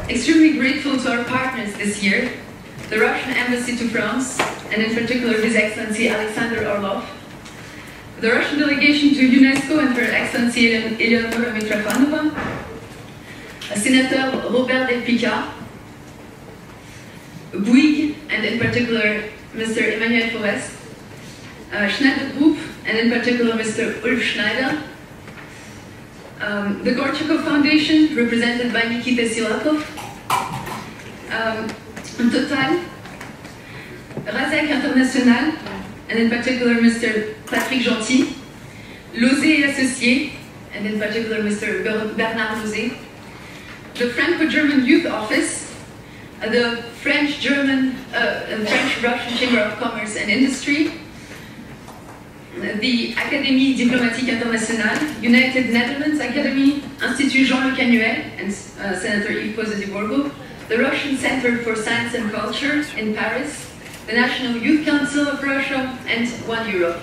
extremely grateful to our partners this year, the Russian Embassy to France, and in particular His Excellency Alexander Orlov, the Russian delegation to Unesco and Her Excellency Eleonora Mitrofanova, Senator Robert Del Pica, Bouygues, and in particular Mr. Emmanuel Forest, Schneider Group, and in particular Mr. Ulf Schneider, the Gorchakov Foundation, represented by Nikita Silatov, Total, Razek International, and in particular Mr. Patrick Gentil, Lozé et Associés, and in particular Mr. Bernard Lozé, the Franco-German Youth Office, the French-Russian Chamber of Commerce and Industry, the Académie Diplomatique Internationale, United Netherlands Academy, Institut Jean Le Canuel, and Senator Yves Poze-di-Borgo, the Russian Center for Science and Culture in Paris, the National Youth Council of Russia, and One Europe.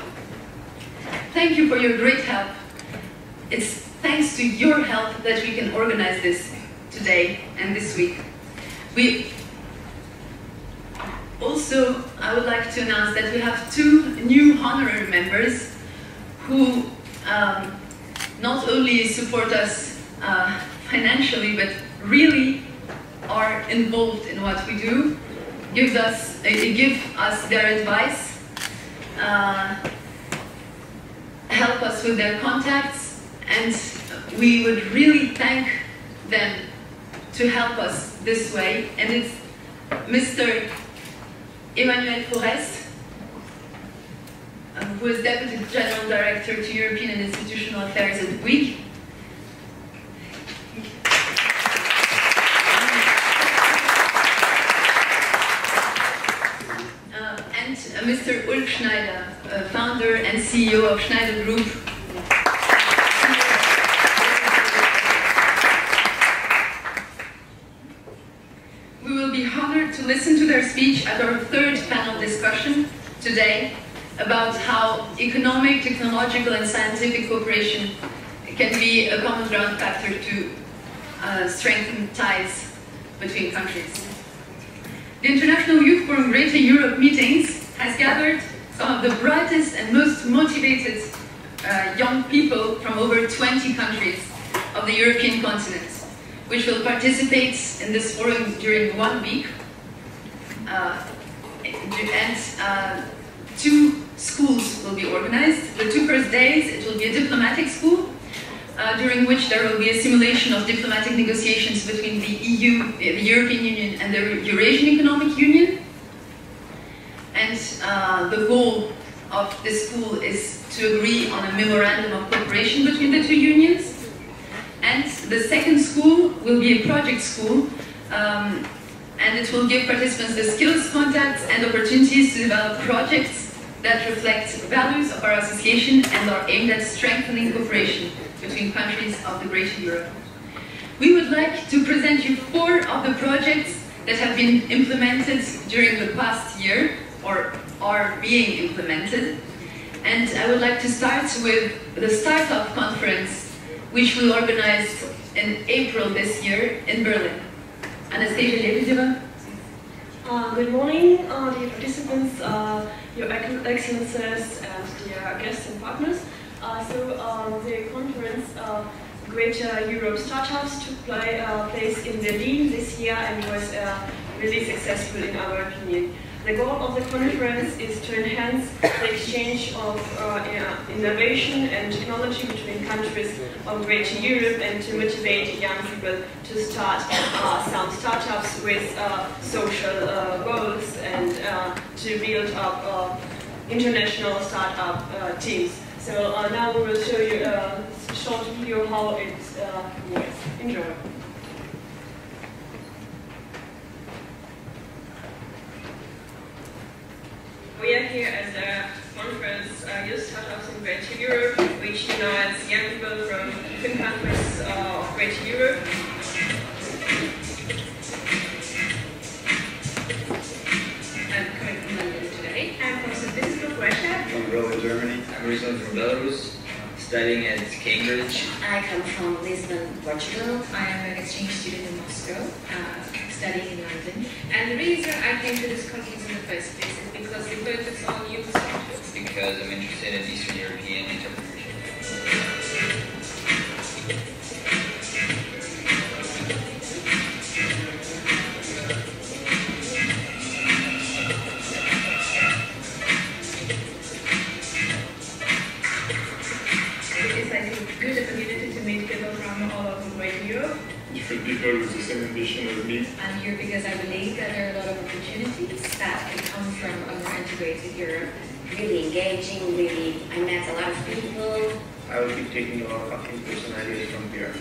Thank you for your great help. It's thanks to your help that we can organize this today and this week. Also, I would like to announce that we have two new honorary members who not only support us financially, but really are involved in what we do, give us their advice, help us with their contacts, and we would really thank them to help us this way. And it's Mr. Emmanuel Forest, who is Deputy General Director to European and Institutional Affairs at Bouygues. And Mr. Ulf Schneider, founder and CEO of Schneider Group. We will be honored to listen to their speech at our third panel discussion today about how economic, technological, and scientific cooperation can be a common ground factor to strengthen ties between countries. The International Youth Forum Greater Europe meetings has gathered some of the brightest and most motivated young people from over 20 countries of the European continent, which will participate in this forum during 1 week. Two schools will be organized. The 2 first days, it will be a diplomatic school, during which there will be a simulation of diplomatic negotiations between the EU, the European Union, and the Eurasian Economic Union. And the goal of this school is to agree on a memorandum of cooperation between the two unions. And the second school will be a project school, and it will give participants the skills, contacts, and opportunities to develop projects that reflect values of our association and are aimed at strengthening cooperation between countries of the Greater Europe. We would like to present you 4 of the projects that have been implemented during the past year, or are being implemented. And I would like to start with the Startup Conference, which we organized in April this year in Berlin. Anastasia Lebedeva. Good morning, dear participants, your excellencies, and dear guests and partners. The conference Greater Europe Startups took place in Berlin this year and was really successful in our opinion. The goal of the conference is to enhance the exchange of innovation and technology between countries of Greater Europe and to motivate young people to start some startups with social goals and to build up international startup teams. So now we will show you a short video how it works. Enjoy. We are here at the conference Youth Startups in Greater Europe, which unites young people from different countries of Greater Europe. I'm coming from London today. I'm from St. Petersburg, Russia. From Berlin, Germany. I'm recently from Belarus. studying at Cambridge. I come from Lisbon, Portugal. I am an exchange student in Moscow, studying in London. And the reason I came to this conference in the first place is because they focus on youth subjects. Because I'm interested in Eastern European entrepreneurship. Good opportunity to meet people from all over Great Europe. Different people with the same ambition as me. I'm here because I believe that there are a lot of opportunities that can come from a more integrated Europe. Really engaging, really, I met a lot of people. I will be taking a lot of inputs and ideas from here.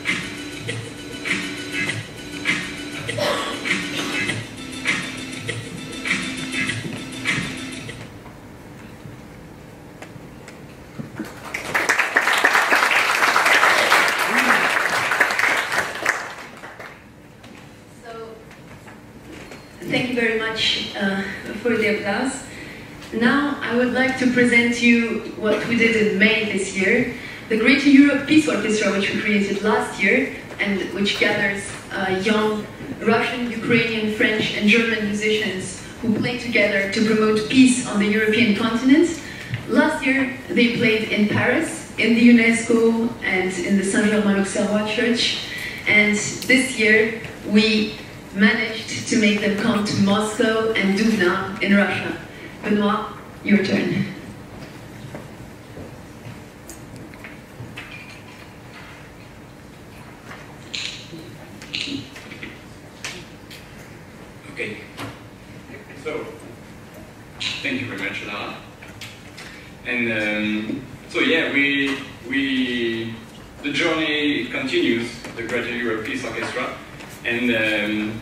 Thank you very much for the applause. Now I would like to present you what we did in May this year, the Greater Europe Peace Orchestra, which we created last year and which gathers young Russian, Ukrainian, French and German musicians who play together to promote peace on the European continent. Last year they played in Paris, in the Unesco and in the Saint-Germain-l'Auxerrois church, and this year we managed to make them come to Moscow and Dubna in Russia. Benoit, your turn. Okay, so thank you very much, Lara. And so yeah, the journey continues, the Greater Europe Peace Orchestra. And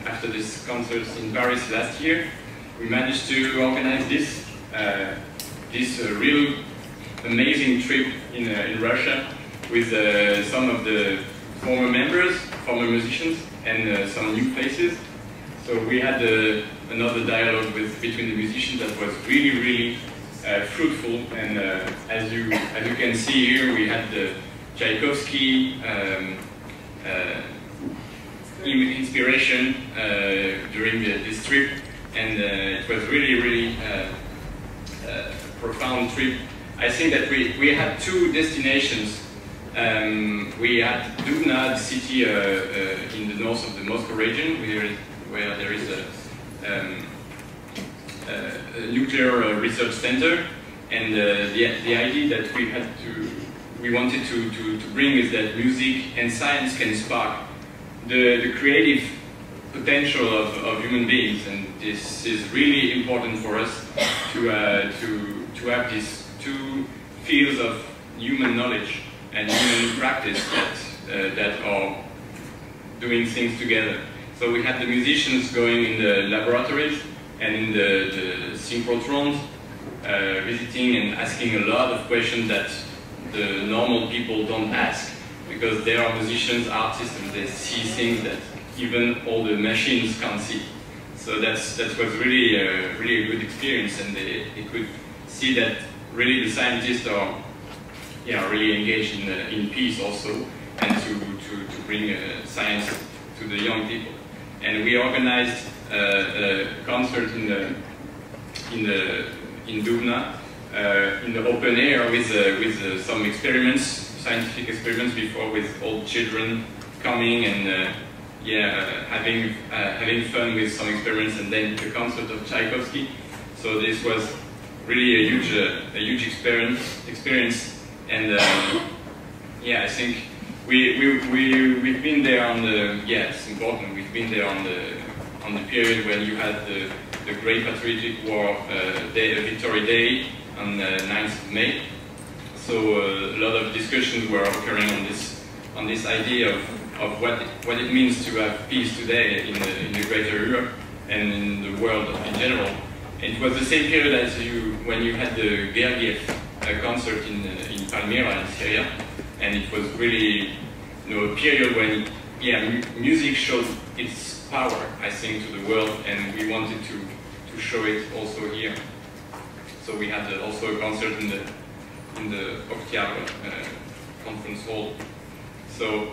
after this concert in Paris last year, we managed to organize this real amazing trip in Russia with some of the former members, former musicians, and some new faces. So we had another dialogue between the musicians that was really fruitful. And as you can see here, we had the Tchaikovsky inspiration during this trip, and it was really profound trip. I think that we had two destinations. We had Dubna, the city in the north of the Moscow region, where there is a nuclear research center, and the idea that we wanted to bring is that music and science can spark the creative potential of human beings, and this is really important for us to have these two fields of human knowledge and human practice that are doing things together. So we had the musicians going in the laboratories and in the synchrotrons, visiting and asking a lot of questions that the normal people don't ask, because they are musicians, artists, and they see things that even all the machines can't see. So that was really a good experience, and they could see that really the scientists are really engaged in peace also, and to bring science to the young people. And we organized a concert in Dubna, in the open air with some experiments, scientific experiments before, with old children coming and having fun with some experiments, and then the concert of Tchaikovsky. So this was really a huge experience, and I think we've been there on the it's important. We've been there on the period when you had the Great Patriotic War Victory Day on the 9th of May. So a lot of discussions were occurring on this idea of what it means to have peace today in the Greater Europe and in the world in general. And it was the same period as when you had the Gergiev concert in Palmyra in Syria, and it was really a period when music showed its power, I think, to the world, and we wanted to show it also here. So we had also a concert in the Octiable conference hall. So,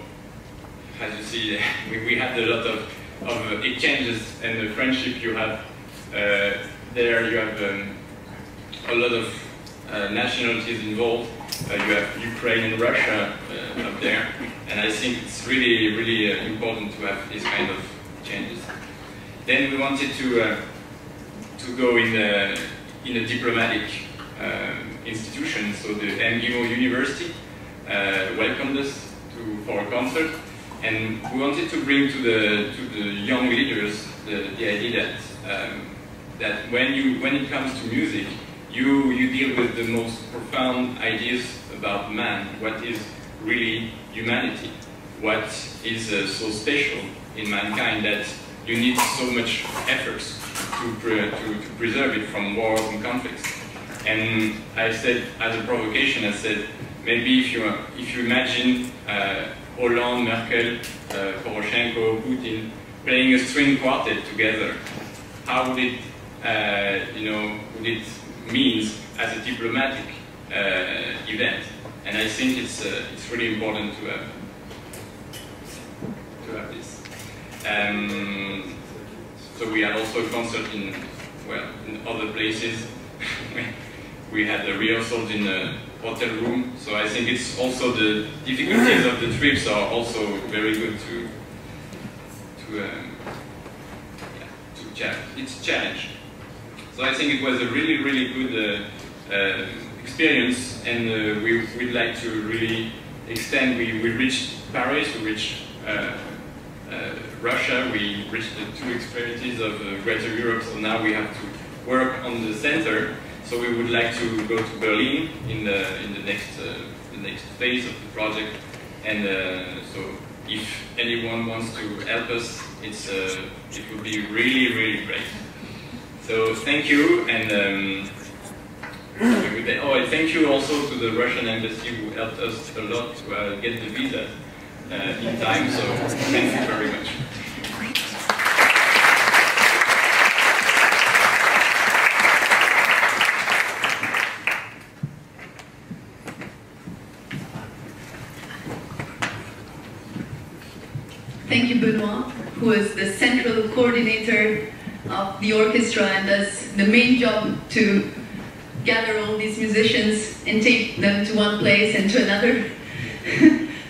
as you see, we had a lot of exchanges and the friendship you have there. You have a lot of nationalities involved. You have Ukraine and Russia up there, and I think it's really, really important to have this kind of changes. Then we wanted to go in a diplomatic institution, so the MGIMO University welcomed us for a concert, and we wanted to bring to the young leaders the idea that when it comes to music, you deal with the most profound ideas about man. What is really humanity? What is so special in mankind that you need so much efforts to preserve it from wars and conflicts? And I said, as a provocation, I said, maybe if you imagine Hollande, Merkel, Poroshenko, Putin playing a string quartet together, how would it, would it means as a diplomatic event? And I think it's really important to have this. So we had also a concert in other places. We had the rehearsals in a hotel room. So I think it's also the difficulties of the trips are also very good to it's a challenge. So I think it was a really, really good experience, and we'd like to really extend. We reached Paris, we reached Russia, we reached the two experiences of Greater Europe, so now we have to work on the center. So we would like to go to Berlin in the next phase of the project, and so if anyone wants to help us, it would be really, really great. So thank you, and thank you also to the Russian embassy who helped us a lot to get the visa in time. So thank you very much. Thank you, Benoit, who is the central coordinator of the orchestra and does the main job to gather all these musicians and take them to one place and to another.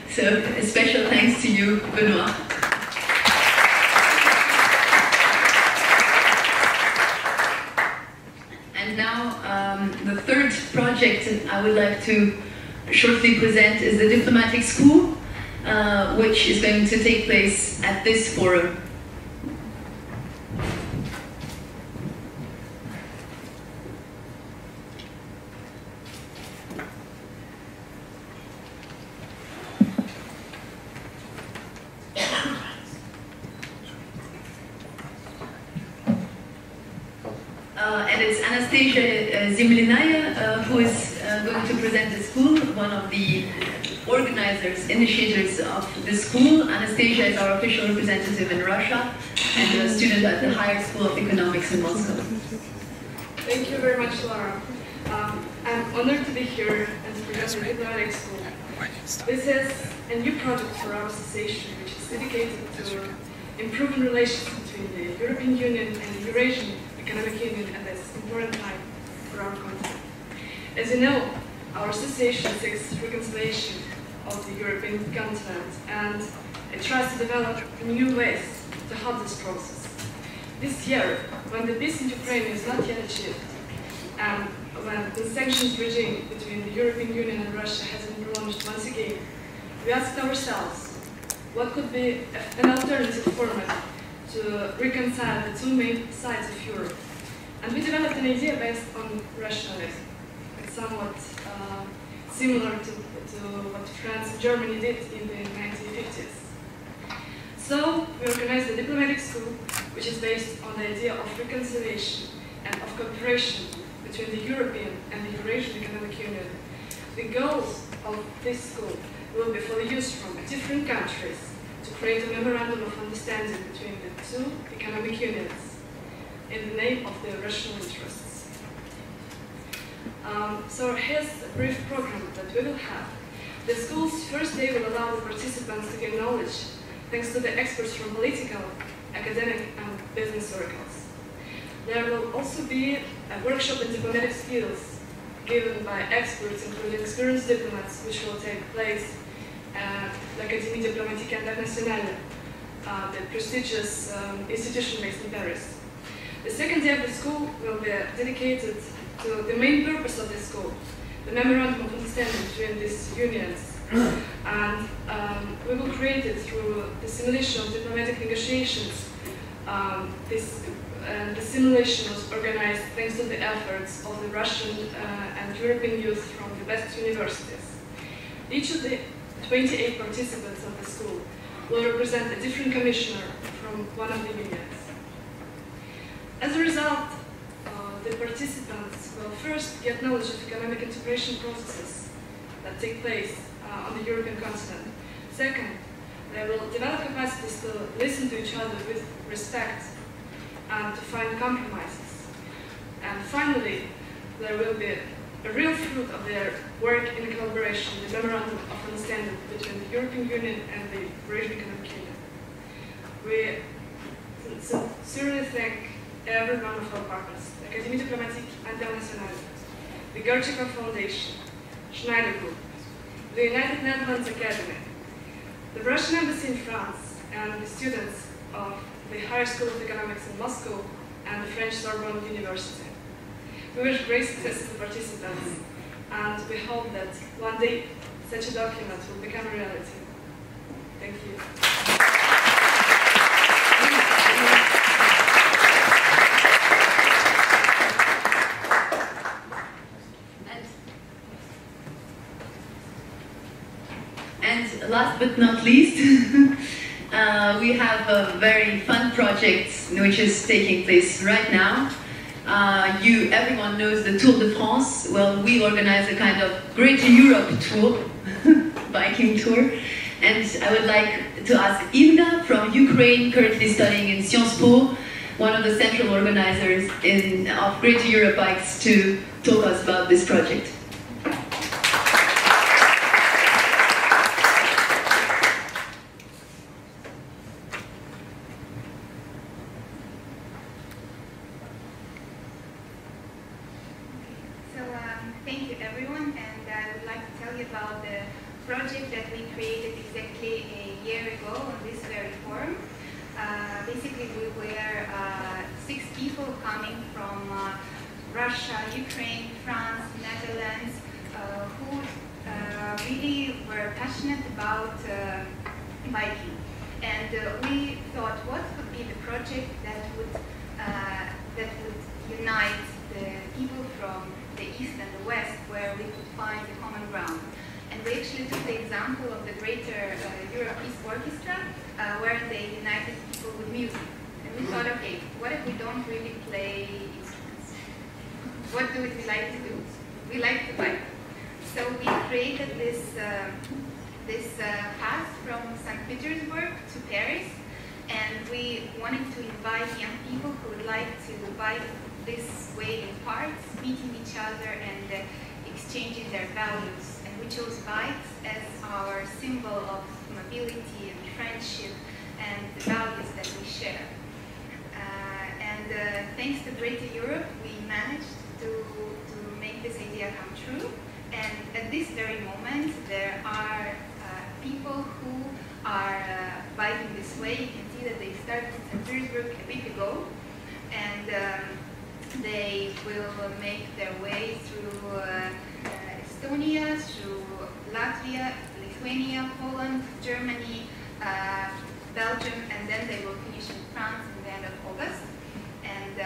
So a special thanks to you, Benoit. And now the third project I would like to shortly present is the Diplomatic School, which is going to take place at this forum. And it's Anastasia Zimlinaya who is going to present the school, one of the organizers, initiators of the school. Anastasia is our official representative in Russia and a student at the Higher School of Economics in Moscow. Thank you very much, Laura. I'm honored to be here and to present the Diplomatic School. This is a new project for our association, which is dedicated to improving relations between the European Union and the Eurasian Economic Union at this important time for our continent. As you know, our association seeks reconciliation of the European continent, and it tries to develop new ways to help this process. This year, when the peace in Ukraine is not yet achieved, and when the sanctions regime between the European Union and Russia has been launched once again, we asked ourselves, what could be an alternative format to reconcile the two main sides of Europe? And we developed an idea based on rationalism. It's somewhat similar to what France and Germany did in the 1950s. So we organized the Diplomatic School, which is based on the idea of reconciliation and of cooperation between the European and the Eurasian Economic Union. The goals of this school will be for the youth from different countries to create a memorandum of understanding between the two economic unions in the name of their national interests. So here's a brief program that we will have. The school's first day will allow the participants to gain knowledge thanks to the experts from political, academic, and business circles. There will also be a workshop in diplomatic skills given by experts, including experienced diplomats, which will take place at l'Académie diplomatique internationale, the prestigious institution based in Paris. The second day of the school will be dedicated to the main purpose of the school, the memorandum of understanding between these unions. And we will create it through the simulation of diplomatic negotiations. The simulation was organized thanks to the efforts of the Russian and European youth from the best universities. Each of the 28 participants of the school will represent a different commissioner from one of the unions. As a result, the participants will first get knowledge of economic integration processes that take place on the European continent. Second, they will develop capacities to listen to each other with respect and to find compromises. And finally, there will be a real fruit of their work in collaboration, the memorandum of understanding between the European Union and the Eurasian Economic Union. We sincerely thank every one of our partners, the Académie diplomatique internationale, the Gerchikov Foundation, Schneider Group, the United Netherlands Academy, the Russian Embassy in France, and the students of the Higher School of Economics in Moscow and the French Sorbonne University. We wish great success to the participants, and we hope that one day such a document will become a reality. Thank you. And last but not least, we have a very fun project which is taking place right now. Everyone knows the Tour de France. Well, we organize a kind of Great Europe tour, biking tour. And I would like to ask Ilga from Ukraine, currently studying in Sciences Po, one of the central organizers of Great Europe Bikes, to talk us about this project. Thank you everyone, and I would like to tell you about the project that we created exactly a year ago on this very forum. Basically we were 6 people coming from Russia, Ukraine, France, Netherlands, who really were passionate about biking. And we thought, what could be the project that would unite the people from the East and the West, where we could find a common ground. And we actually took the example of the Greater Europe East Orchestra, where they united people with music. And we thought, okay, what if we don't really play instruments? What do we like to do? We like to bike. So we created this path from St. Petersburg to Paris, and we wanted to invite young people who would like to bike this way in parks, meeting each other and exchanging their values. And we chose bikes as our symbol of mobility and friendship and the values that we share. Thanks to Greater Europe, we managed to make this idea come true. And at this very moment, there are people who are biking this way. You can see that they started in St. Petersburg a week ago, and they will make their way through Estonia, through Latvia, Lithuania, Poland, Germany, Belgium, and then they will finish in France in the end of August. And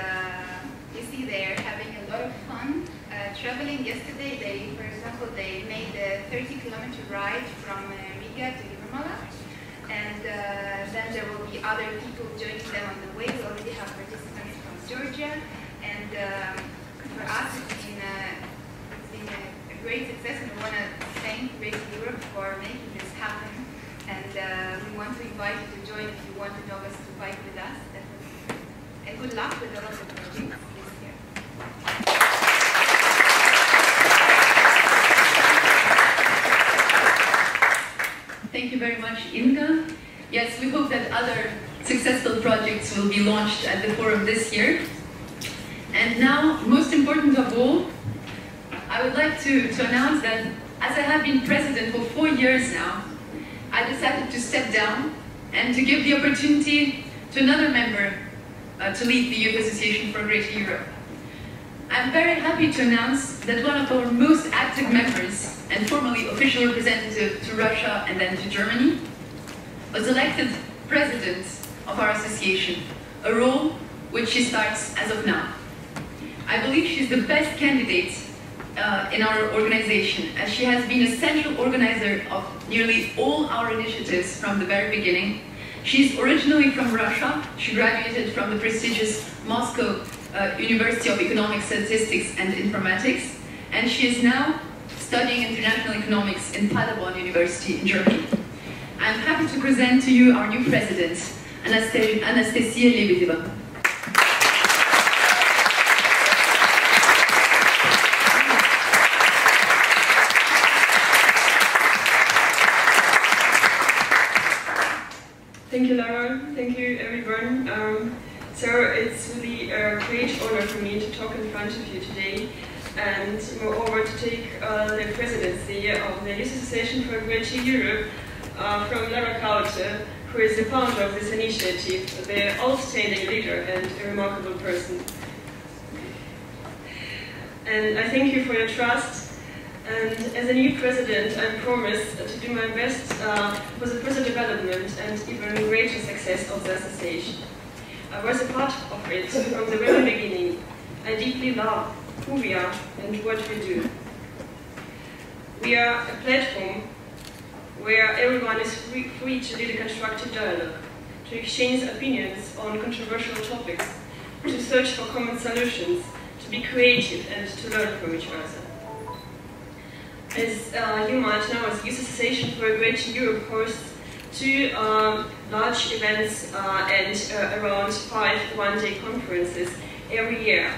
you see they're having a lot of fun traveling. Yesterday, for example, they made a 30-kilometer ride from Riga to Livermore. And then there will be other people joining them on the way. We already have participants from Georgia. And for us, it's been a great success, and we want to thank Greater Europe for making this happen. And we want to invite you to join if you want to know us to bike with us. And good luck with all of the projects this year. very much, Inga. Yes, we hope that other successful projects will be launched at the forum this year. And now, most important of all, I would like to announce that as I have been president for 4 years now, I decided to step down and to give the opportunity to another member to lead the Youth Association for Greater Europe. I'm very happy to announce that one of our most active members and formerly official representative to Russia and then to Germany was elected president of our association, a role which she starts as of now. I believe she's the best candidate in our organization, as she has been a central organizer of nearly all our initiatives from the very beginning. She's originally from Russia. She graduated from the prestigious Moscow University of Economics, Statistics and Informatics, and she is now studying international economics in Paderborn University in Germany. I'm happy to present to you our new president, Anastasia Lebedeva. Thank you, Lara. Thank you, everyone. So it's really a great honor for me to talk in front of you today, and moreover to take the presidency of the Youth Association for Greater Europe from Lara Kaute, who is the founder of this initiative, the outstanding leader and a remarkable person. And I thank you for your trust. And as a new president, I promise to do my best for the further development and even greater success of the association. I was a part of it from the very beginning. I deeply love who we are and what we do. We are a platform where everyone is free to lead a constructive dialogue, to exchange opinions on controversial topics, to search for common solutions, to be creative and to learn from each other. As you might know, the Youth Association for Greater Europe hosts 2 large events and around 5 one-day conferences every year.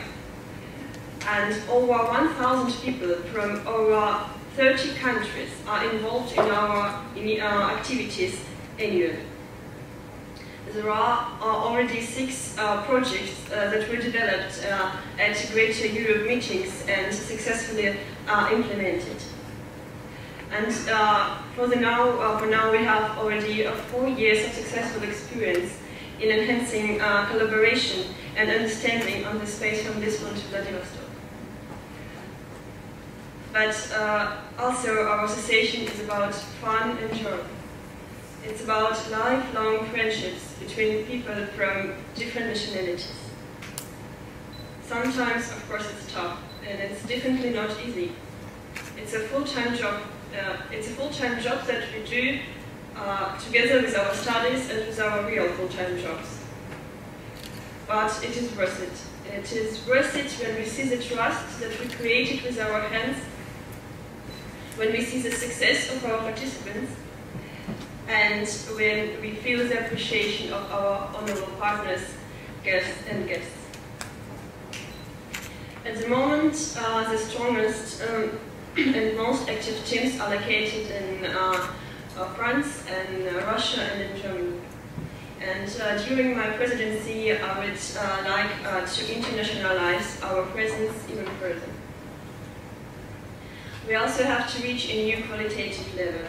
And over 1,000 people from over 30 countries are involved in our activities annually. There are already 6 projects that were developed at Greater Europe meetings and successfully implemented. And for now we have already 4 years of successful experience in enhancing collaboration and understanding on the space from Lisbon to Vladivostok. But also our association is about fun and joy. It's about lifelong friendships between people from different nationalities. Sometimes, of course, it's tough, and it's definitely not easy. It's a full-time job. It's a full-time job that we do together with our studies and with our real full-time jobs. But it is worth it. It is worth it when we see the trust that we created with our hands, when we see the success of our participants, and when we feel the appreciation of our honorable partners, guests and guests. At the moment, the strongest and most active teams are located in France and Russia and in Germany. And during my presidency, I would like to internationalize our presence even further. We also have to reach a new qualitative level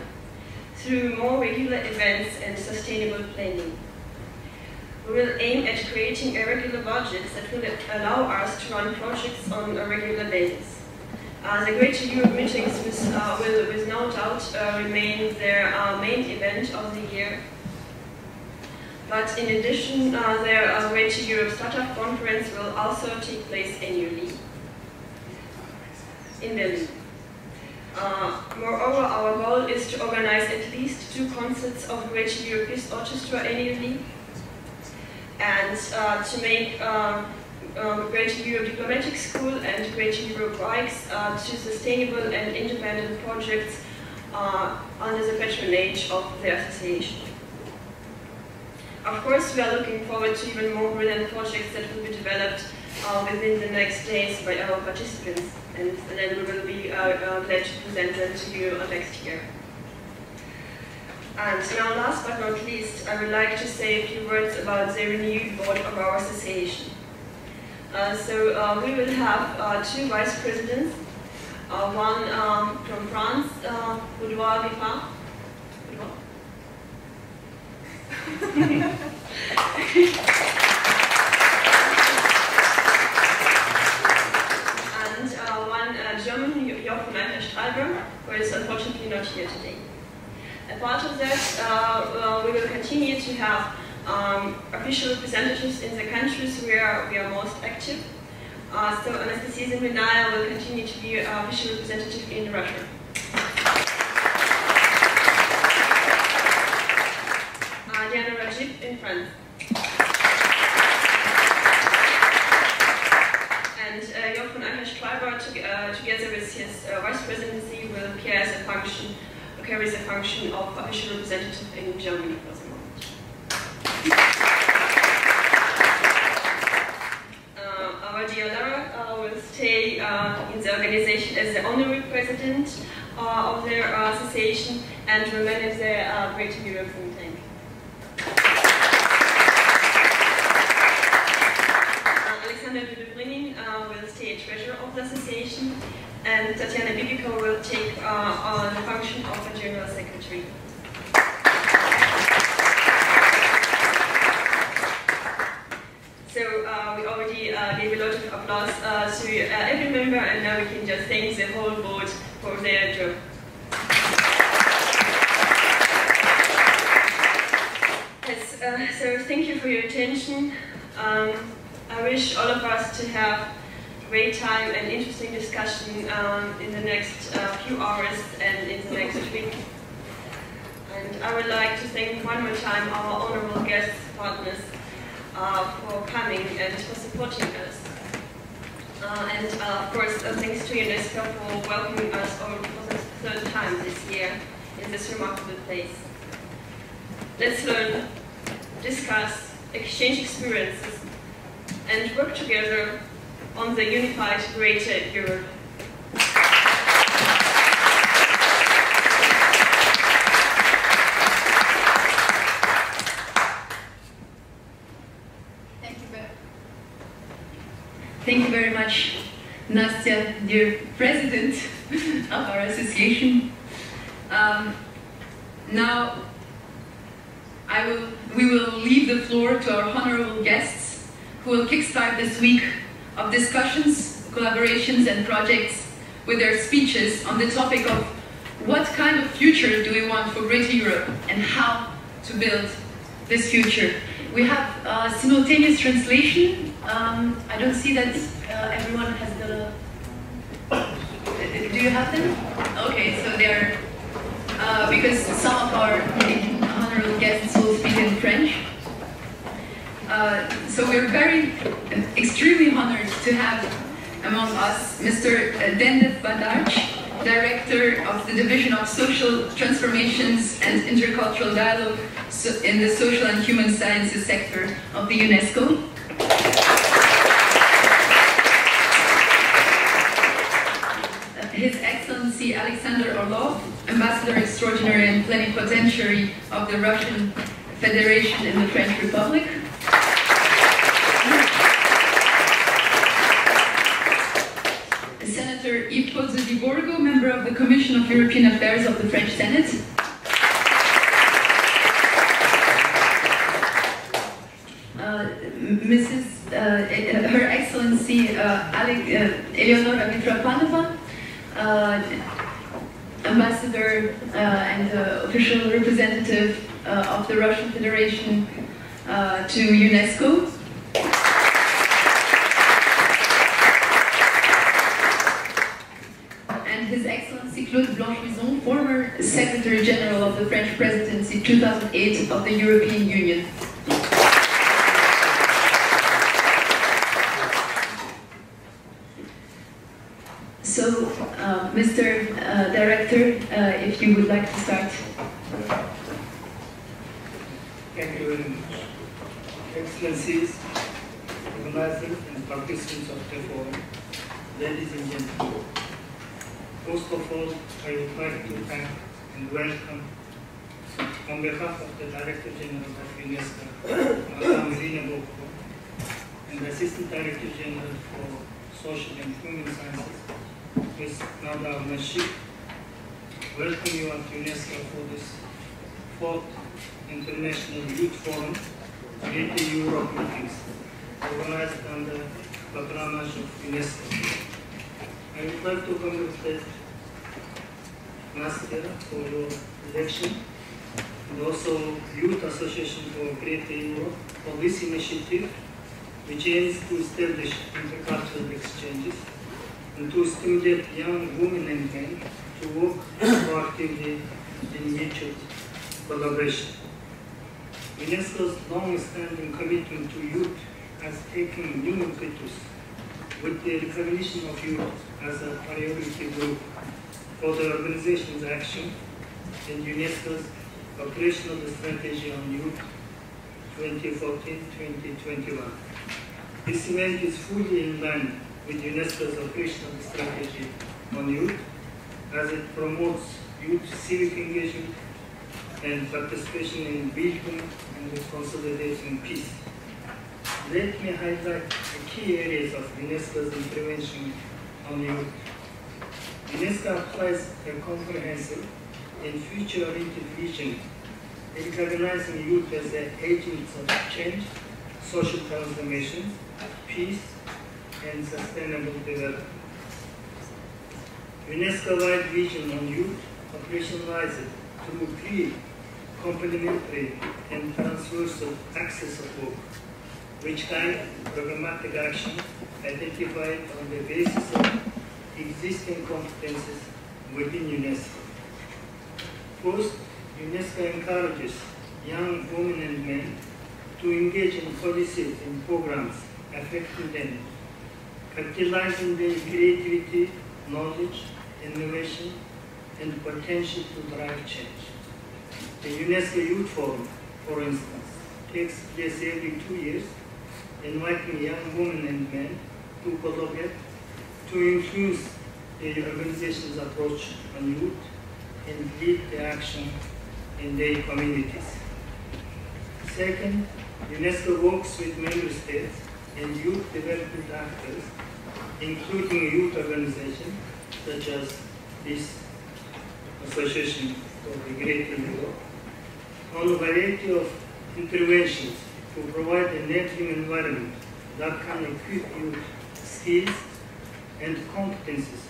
through more regular events and sustainable planning. We will aim at creating a regular budget that will allow us to run projects on a regular basis. The Greater Europe meetings will with no doubt remain their main event of the year. But in addition, their Greater Europe Startup Conference will also take place annually in Berlin. Moreover, our goal is to organize at least 2 concerts of Greater Europe Peace Orchestra annually, and to make Greater Europe Diplomatic School and Greater Europe Bikes 2 sustainable and independent projects under the patronage of the association. Of course, we are looking forward to even more brilliant projects that will be developed within the next days by our participants, and then we will be glad to present them to you next year. And now, last but not least, I would like to say a few words about the renewed board of our association. We will have two vice presidents, one from France, Boudoir Vifard. And one German, Jochen Streiber, who is unfortunately not here today. Apart of that, we will continue to have official representatives in the countries where we are most active. So Anastasia Zemlyanaya will continue to be official representative in Russia. Diana Rajib in France. And Jochen Streiber, together with his vice presidency, will carries the function of official representative in Germany for the moment. Our dear Lara will stay in the organization as the honorary president of their association and will manage the Greater Europe think tank. Alexander Dudebrinin will stay treasurer of the association, and Tatiana Bibiko will take on the function of a general secretary. So we already gave a lot of applause to every member, and now we can just thank the whole board for their job. Yes, so thank you for your attention. I wish all of us to have great time and interesting discussion in the next few hours and in the next week. And I would like to thank one more time our honorable guest partners for coming and for supporting us. And of course, thanks to Unesco for welcoming us over for the third time this year in this remarkable place. Let's learn, discuss, exchange experiences, and work together on the unified Greater Europe. Thank you very much, Nastya, dear president of our association. Now, we will leave the floor to our honorable guests, who will kickstart this week of discussions, collaborations, and projects with their speeches on the topic of what kind of future do we want for Greater Europe and how to build this future. We have simultaneous translation. I don't see that everyone has the... Do you have them? Okay, so they're... because some of our honorable guests will speak in French. So we're extremely honored to have among us Mr. Dendev Badarch, Director of the Division of Social Transformations and Intercultural Dialogue in the Social and Human Sciences sector of the UNESCO. His Excellency Alexander Orlov, Ambassador Extraordinary and Plenipotentiary of the Russian Federation in the French Republic. Senator Yves Pozzo-di-Borgo, member of the Commission of European Affairs of the French Senate. Her Excellency Eleonora Mitrofanova, Ambassador and official representative of the Russian Federation to UNESCO. And His Excellency Claude Blanchouison, former Secretary General of the French Presidency 2008 of the European Union. So, Mr. Director, if you would like to start. Thank you very much. Excellencies, organizers and participants of the forum, ladies and gentlemen. First of all, I would like to thank and welcome On behalf of the Director General of UNESCO, Madam Lina Boko, and the Assistant Director General for Social and Human Sciences, Ms. Nada Al-Nashik, welcome you at UNESCO for this 4th International Youth Forum, Greater Europe meetings, organized under patronage of UNESCO. I would like to congratulate Nastia for your election, and also Youth Association for Greater Europe for this initiative, which aims to establish intercultural exchanges and to stimulate young women and men to work proactively in mutual collaboration. UNESCO's long-standing commitment to youth has taken new impetus with the recognition of youth as a priority group for the organization's action in UNESCO's operational strategy on youth 2014-2021. This event is fully in line with UNESCO's operational strategy on youth, as it promotes youth civic engagement and participation in building and consolidating peace. Let me highlight the key areas of UNESCO's intervention on youth. UNESCO applies a comprehensive and future-oriented vision, recognizing youth as the agents of change, social transformation, peace, and sustainable development. UNESCO-wide vision on youth operationalized through 3 complementary and transversal axes of work, which guide programmatic action identified on the basis of existing competences within UNESCO. First, UNESCO encourages young women and men to engage in policies and programs affecting them, capitalizing their creativity, knowledge, innovation, and potential to drive change. The UNESCO Youth Forum, for instance, takes place every 2 years, inviting young women and men to collaborate to influence the organization's approach on youth and lead the action in their communities. Second, UNESCO works with member states and youth development actors, including youth organizations such as this Association for the Greater Europe, on a variety of interventions to provide an enabling environment that can equip youth skills and competencies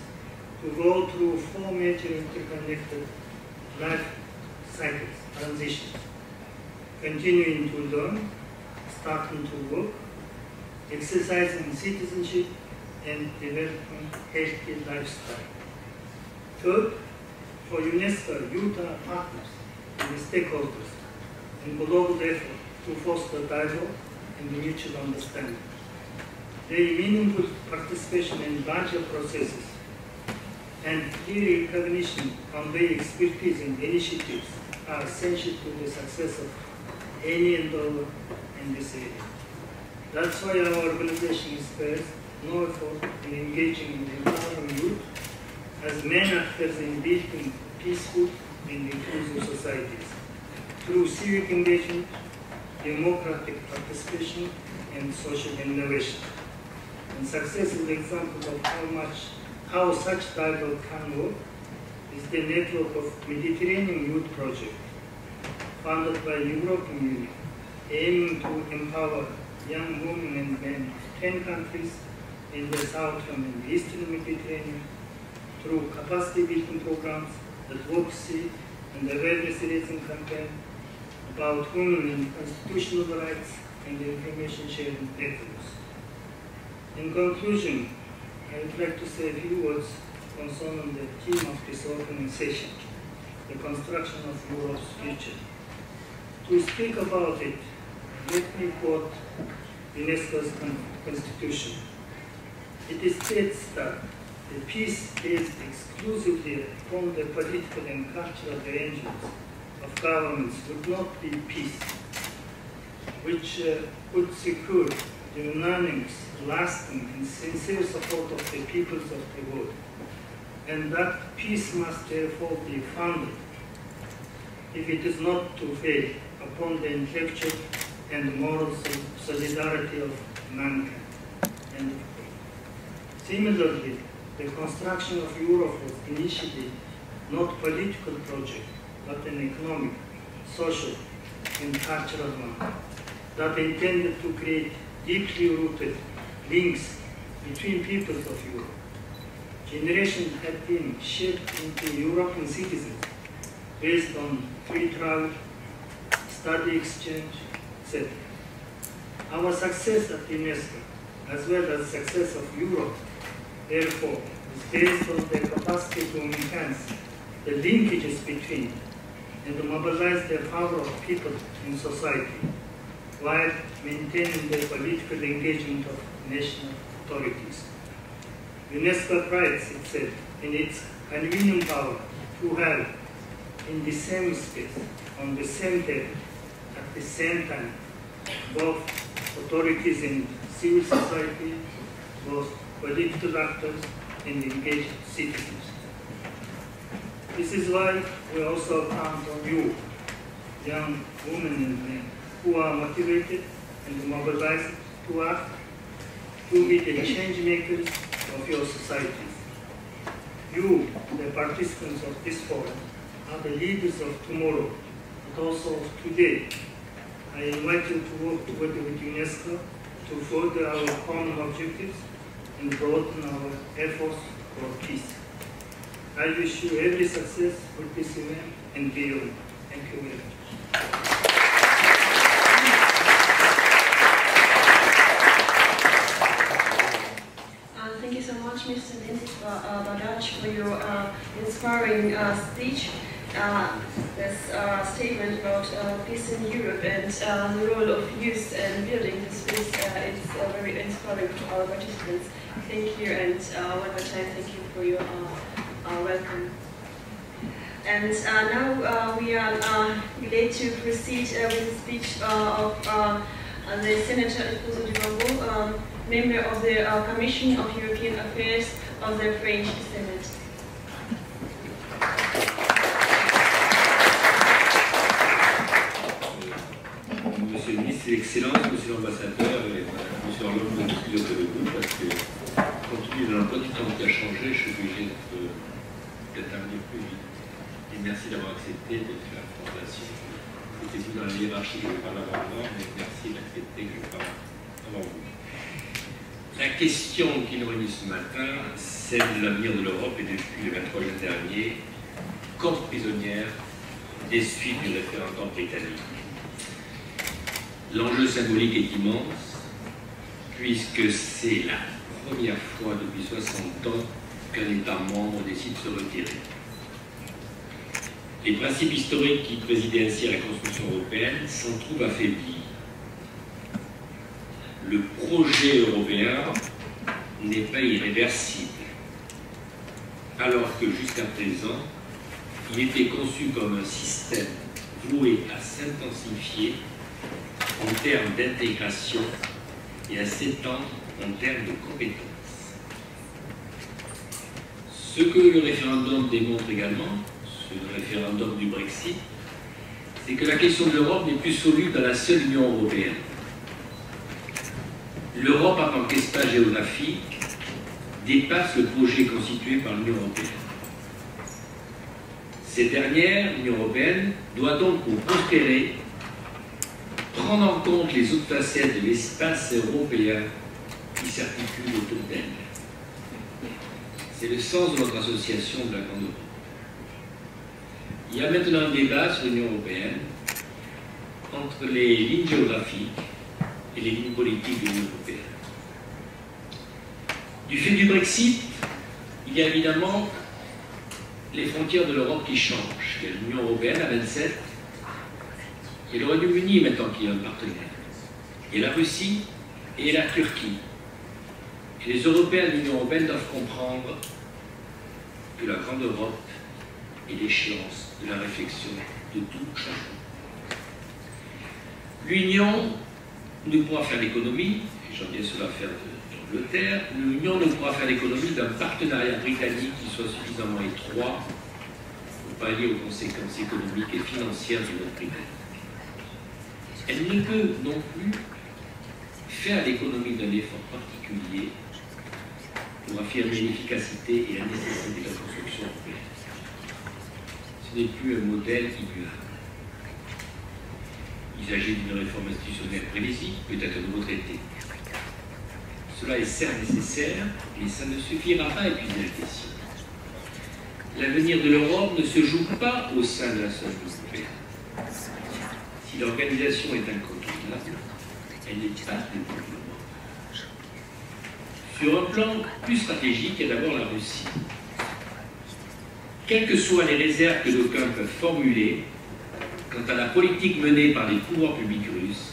to go through 4 major interconnected life cycles, transitions: continuing to learn, starting to work, exercising citizenship, and developing healthy lifestyle. Third, for UNESCO, youth are partners and stakeholders in global effort to foster dialogue and mutual understanding. Their meaningful participation in larger processes and clear recognition on their expertise and initiatives are essential to the success of any endeavor in this area. That's why our organization spares no effort in engaging in empowering youth as main actors in building peaceful and inclusive societies through civic engagement, democratic participation, and social innovation. And successful example of how such dialogue can work is the network of Mediterranean Youth Project, funded by European Union, aiming to empower young women and men of 10 countries in the southern and eastern Mediterranean through capacity building programs, advocacy, and awareness raising campaign about women and constitutional rights and information sharing networks. In conclusion, I would like to say a few words concerning the theme of this organization, the construction of Europe's future. To speak about it, let me quote UNESCO's constitution. It states that the peace based exclusively upon the political and cultural arrangements of governments would not be peace, which would secure the unanimous, lasting, and sincere support of the peoples of the world, and that peace must therefore be founded if it is not to fail upon the intellectual and moral solidarity of mankind. End of quote. Similarly, the construction of Europe was initially not a political project, but an economic, social, and cultural one that intended to create deeply rooted links between peoples of Europe. Generations had been shaped into European citizens based on free travel, study exchange, etc. Our success at Unesco, as well as success of Europe, therefore, is based on the capacity to enhance the linkages between and to mobilize the power of people in society while maintaining the political engagement of national authorities. UNESCO prides itself in its convening power to have in the same space, on the same table, at the same time, both authorities in civil society, both political actors, and engaged citizens. This is why we also count on you, young women and men, who are motivated and mobilized to act, to be the change makers of your societies. You, the participants of this forum, are the leaders of tomorrow, but also of today. I invite you to work together with UNESCO to further our common objectives and broaden our efforts for peace. I wish you every success with this event and beyond. Thank you very much. Thank you so much, Mr. Denis Bagach, for your inspiring speech. This statement about peace in Europe and the role of youth in building this peace is very inspiring for our participants. Thank you, and one more time, thank you for your welcome. And now we are glad to proceed with the speech of the Senator Esposo de Bambo, member of the Commission of European Affairs of the French Senate. Monsieur le ministre, Excellences, Monsieur l'ambassadeur et Monsieur Orlov, je m'excuse auprès de vous parce que, compte tenu de l'emploi du temps qui a changé, je suis obligé d'intervenir plus vite. Et merci d'avoir accepté de faire la présentation. C'était vous dans la hiérarchie que je parle avant moi, mais merci d'accepter que je parle avant vous. La question qui nous réunit ce matin, c'est de l'avenir de l'Europe et depuis le 23 juin dernier, comme prisonnière des suites du référendum britannique. L'enjeu symbolique est immense, puisque c'est la première fois depuis 60 ans qu'un État membre décide de se retirer. Les principes historiques qui présidaient ainsi à la construction européenne s'en trouvent affaiblis. Le projet européen n'est pas irréversible, alors que jusqu'à présent, il était conçu comme un système voué à s'intensifier en termes d'intégration et à s'étendre en termes de compétences. Ce que le référendum démontre également, ce référendum du Brexit, c'est que la question de l'Europe n'est plus soluble dans la seule Union européenne. L'Europe, en tant qu'espace géographique, dépasse le projet constitué par l'Union européenne. Cette dernière, l'Union européenne, doit donc, pour prospérer, prendre en compte les autres facettes de l'espace européen qui s'articulent autour d'elle. C'est le sens de notre association de la Grande Europe. Il y a maintenant un débat sur l'Union européenne entre les lignes géographiques et les lignes politiques de l'Union européenne. Du fait du Brexit, il y a évidemment les frontières de l'Europe qui changent. Il y a l'Union européenne à 27, et le Royaume-Uni maintenant qui est un partenaire. Il y a la Russie et la Turquie. Et les Européens de l'Union européenne doivent comprendre que la Grande Europe est l'échéance de la réflexion de tout changement. L'Union ne pourra faire l'économie, et j'en viens sur l'affaire de l'Angleterre, l'Union ne pourra faire l'économie d'un partenariat britannique qui soit suffisamment étroit pour pallier aux conséquences économiques et financières du monde primaire. Elle ne peut non plus faire l'économie d'un effort particulier pour affirmer l'efficacité et la nécessité de la construction européenne. Ce n'est plus un modèle immuable. Il s'agit d'une réforme institutionnelle prévisible, peut-être un nouveau traité. Cela est certes nécessaire, mais ça ne suffira pas à épuiser la question. L'avenir de l'Europe ne se joue pas au sein de la seule Union européenne. Si l'organisation est incontournable, elle n'est pas développement. Sur un plan plus stratégique, il y a d'abord la Russie. Quelles que soient les réserves que d'aucuns peuvent formuler quant à la politique menée par les pouvoirs publics russes,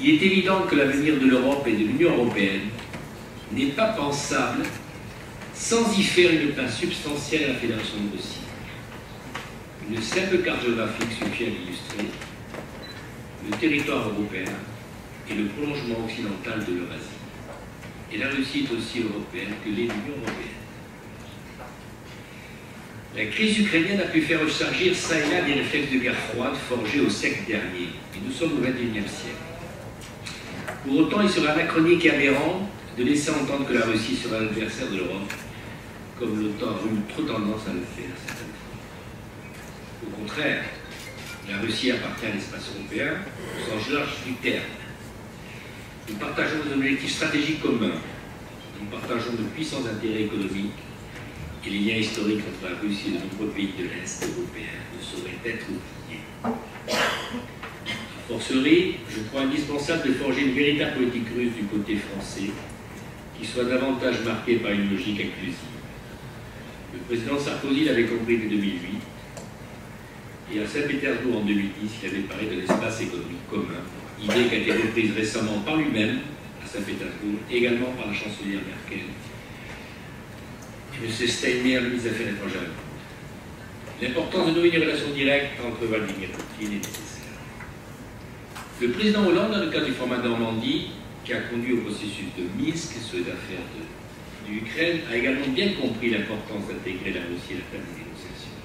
il est évident que l'avenir de l'Europe et de l'Union européenne n'est pas pensable sans y faire une place substantielle à la Fédération de Russie. Une simple carte géographique suffit à l'illustrer. Le territoire européen est le prolongement occidental de l'Eurasie. Et la Russie est aussi européenne que l'est l'Union européenne. La crise ukrainienne a pu faire ressurgir ça et là des réflexes de guerre froide forgés au siècle dernier. Et nous sommes au XXIe siècle. Pour autant, il serait anachronique et aberrant de laisser entendre que la Russie sera l'adversaire de l'Europe, comme l'OTAN a eu trop tendance à le faire certaines fois. Au contraire, la Russie appartient à l'espace européen au sens large du terme. Nous partageons des objectifs stratégiques communs. Nous partageons de puissants intérêts économiques et les liens historiques entre la Russie et de nombreux pays de l'Est européen ne sauraient être oubliés. A fortiori, je crois indispensable de forger une véritable politique russe du côté français qui soit davantage marquée par une logique inclusive. Le président Sarkozy l'avait compris dès 2008 et à Saint-Pétersbourg en 2010, il avait parlé d'un espace économique commun, idée qui a été reprise récemment par lui-même à Saint-Pétersbourg, également par la chancelière Merkel et M. Steinmeier, le ministre des Affaires étrangères. L'importance de nouer une relation directe entre Vladimir Poutine est nécessaire. Le président Hollande, dans le cadre du format Normandie, qui a conduit au processus de Minsk sur les affaires de l'Ukraine, a également bien compris l'importance d'intégrer la Russie à la table des négociations.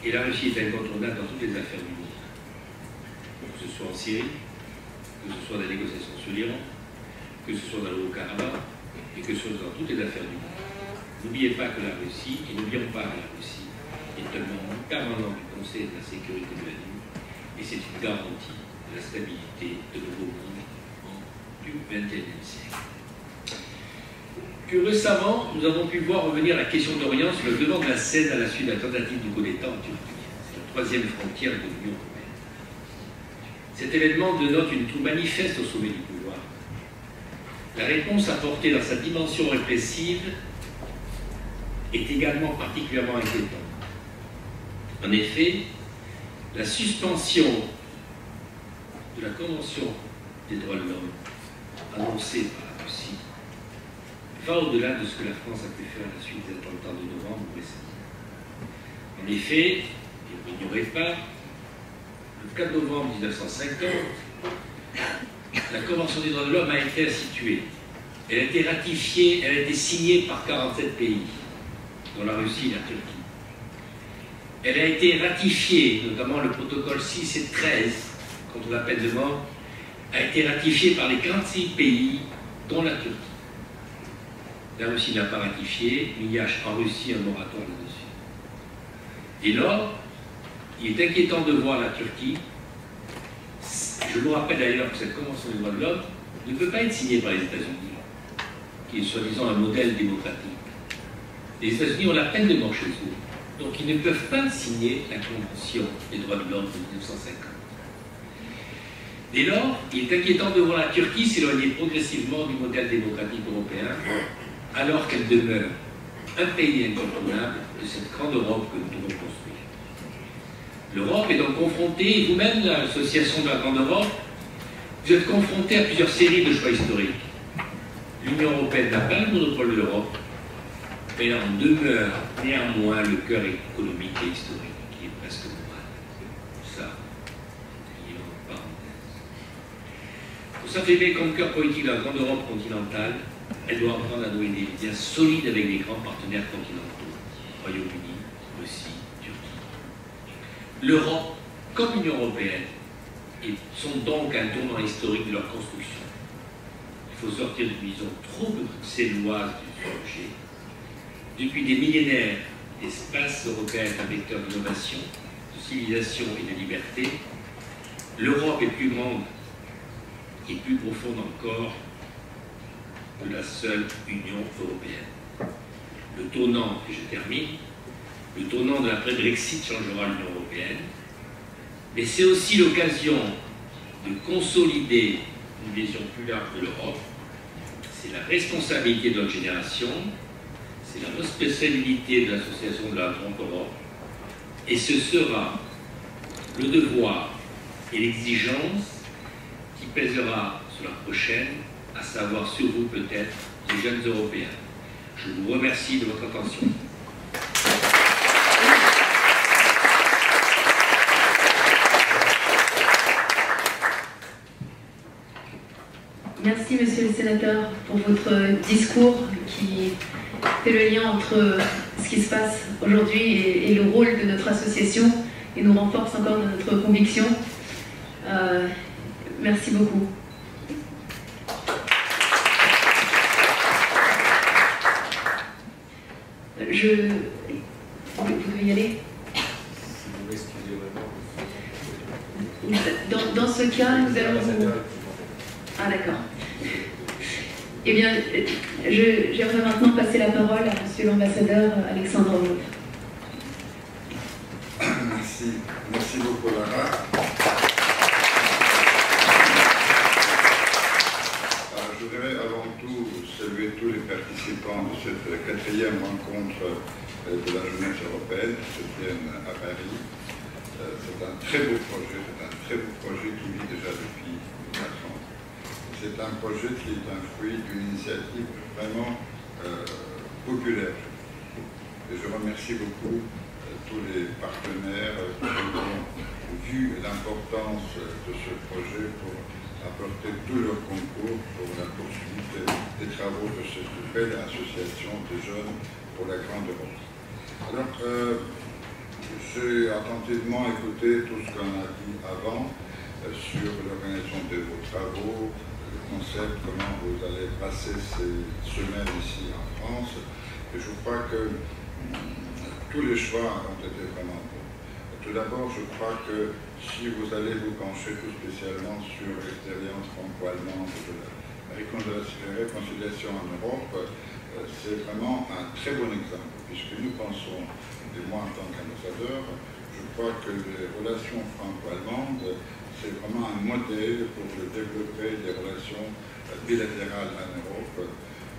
Et la Russie est incontournable dans toutes les affaires du monde. Que ce soit en Syrie, que ce soit dans les négociations sur l'Iran, que ce soit dans le Haut-Karabakh, et que ce soit dans toutes les affaires du monde. N'oubliez pas que la Russie, et n'oublions pas que la Russie est un membre permanent du Conseil de la sécurité de l'ONU, et c'est une garantie de la stabilité de nouveau monde du XXIe siècle. Que récemment, nous avons pu voir revenir la question d'Orient sur le devant de la scène à la suite de la tentative du coup d'État en Turquie. C'est la troisième frontière de l'Union européenne. Cet événement dénote une trouille manifeste au sommet du pouvoir. La réponse apportée dans sa dimension répressive est également particulièrement inquiétante. En effet, la suspension de la Convention des droits de l'homme annoncée par la Russie va au-delà de ce que la France a pu faire à la suite des attentats de novembre récemment. En effet, et vous n'ignorez pas, le 4 novembre 1950, la Convention des droits de l'homme a été instituée. Elle a été ratifiée, elle a été signée par 47 pays, dont la Russie et la Turquie. Elle a été ratifiée, notamment le protocole 6 et 13 contre la peine de mort, a été ratifié par les 46 pays, dont la Turquie. La Russie n'a pas ratifié, mais il y a en Russie un moratoire là-dessus. Dès lors, il est inquiétant de voir la Turquie. Je vous rappelle d'ailleurs que cette Convention des droits de l'homme ne peut pas être signée par les États-Unis, qui est soi-disant un modèle démocratique. Les États-Unis ont la peine de mort chez eux, donc ils ne peuvent pas signer la Convention des droits de l'homme de 1950. Dès lors, il est inquiétant de voir la Turquie s'éloigner progressivement du modèle démocratique européen, alors qu'elle demeure un pays incontournable de cette grande Europe que nous devons construire. L'Europe est donc confrontée, et vous-même, l'association de la Grande Europe, vous êtes confrontés à plusieurs séries de choix historiques. L'Union européenne n'a pas le monopole de l'Europe, mais elle en demeure néanmoins le cœur économique et historique, qui est presque moral. Ça, il est en parenthèse. Pour s'affirmer comme cœur politique de la Grande Europe continentale, elle doit apprendre à nouer des liens solides avec les grands partenaires continentaux, Royaume-Uni, Russie, Turquie. L'Europe, comme l'Union européenne, sont donc un tournant historique de leur construction. Il faut sortir d'une vision trop bruxelloise du sujet. Depuis des millénaires, l'espace européen est un vecteur d'innovation, de civilisation et de liberté. L'Europe est plus grande et plus profonde encore que la seule Union européenne. Le tournant, et je termine, le tournant de l'après-Brexit changera l'Union européenne, mais c'est aussi l'occasion de consolider une vision plus large de l'Europe. C'est la responsabilité de notre génération, c'est la responsabilité de l'association de la Grande Europe, et ce sera le devoir et l'exigence qui pèsera sur la prochaine, à savoir sur vous peut-être, les jeunes Européens. Je vous remercie de votre attention. Merci, monsieur le sénateur, pour votre discours qui fait le lien entre ce qui se passe aujourd'hui et le rôle de notre association et nous renforce encore dans notre conviction. Merci beaucoup. Vous pouvez y aller. Dans ce cas, nous allons vous... Ah d'accord. Eh bien, j'aimerais maintenant passer la parole à monsieur l'ambassadeur Alexandre Wolf. Merci beaucoup Lara. Je voudrais avant tout saluer tous les participants de cette 4e rencontre de la jeunesse européenne qui se tienne à Paris. C'est un très beau projet qui vit déjà depuis 4 ans. C'est un projet qui est un fruit d'une initiative vraiment populaire. Et je remercie beaucoup tous les partenaires qui ont vu l'importance de ce projet pour apporter tout leur concours pour la poursuite des travaux de cette belle association des jeunes pour la Grande Europe. Alors, j'ai attentivement écouté tout ce qu'on a dit avant sur l'organisation de vos travaux, le concept, comment vous allez passer ces semaines ici en France. Et je crois que tous les choix ont été vraiment bons. Tout d'abord, je crois que si vous allez vous pencher tout spécialement sur l'expérience franco-allemande de la réconciliation en Europe, c'est vraiment un très bon exemple, puisque nous pensons, et moi en tant qu'ambassadeur, je crois que les relations franco-allemandes, c'est vraiment un modèle pour développer des relations bilatérales en Europe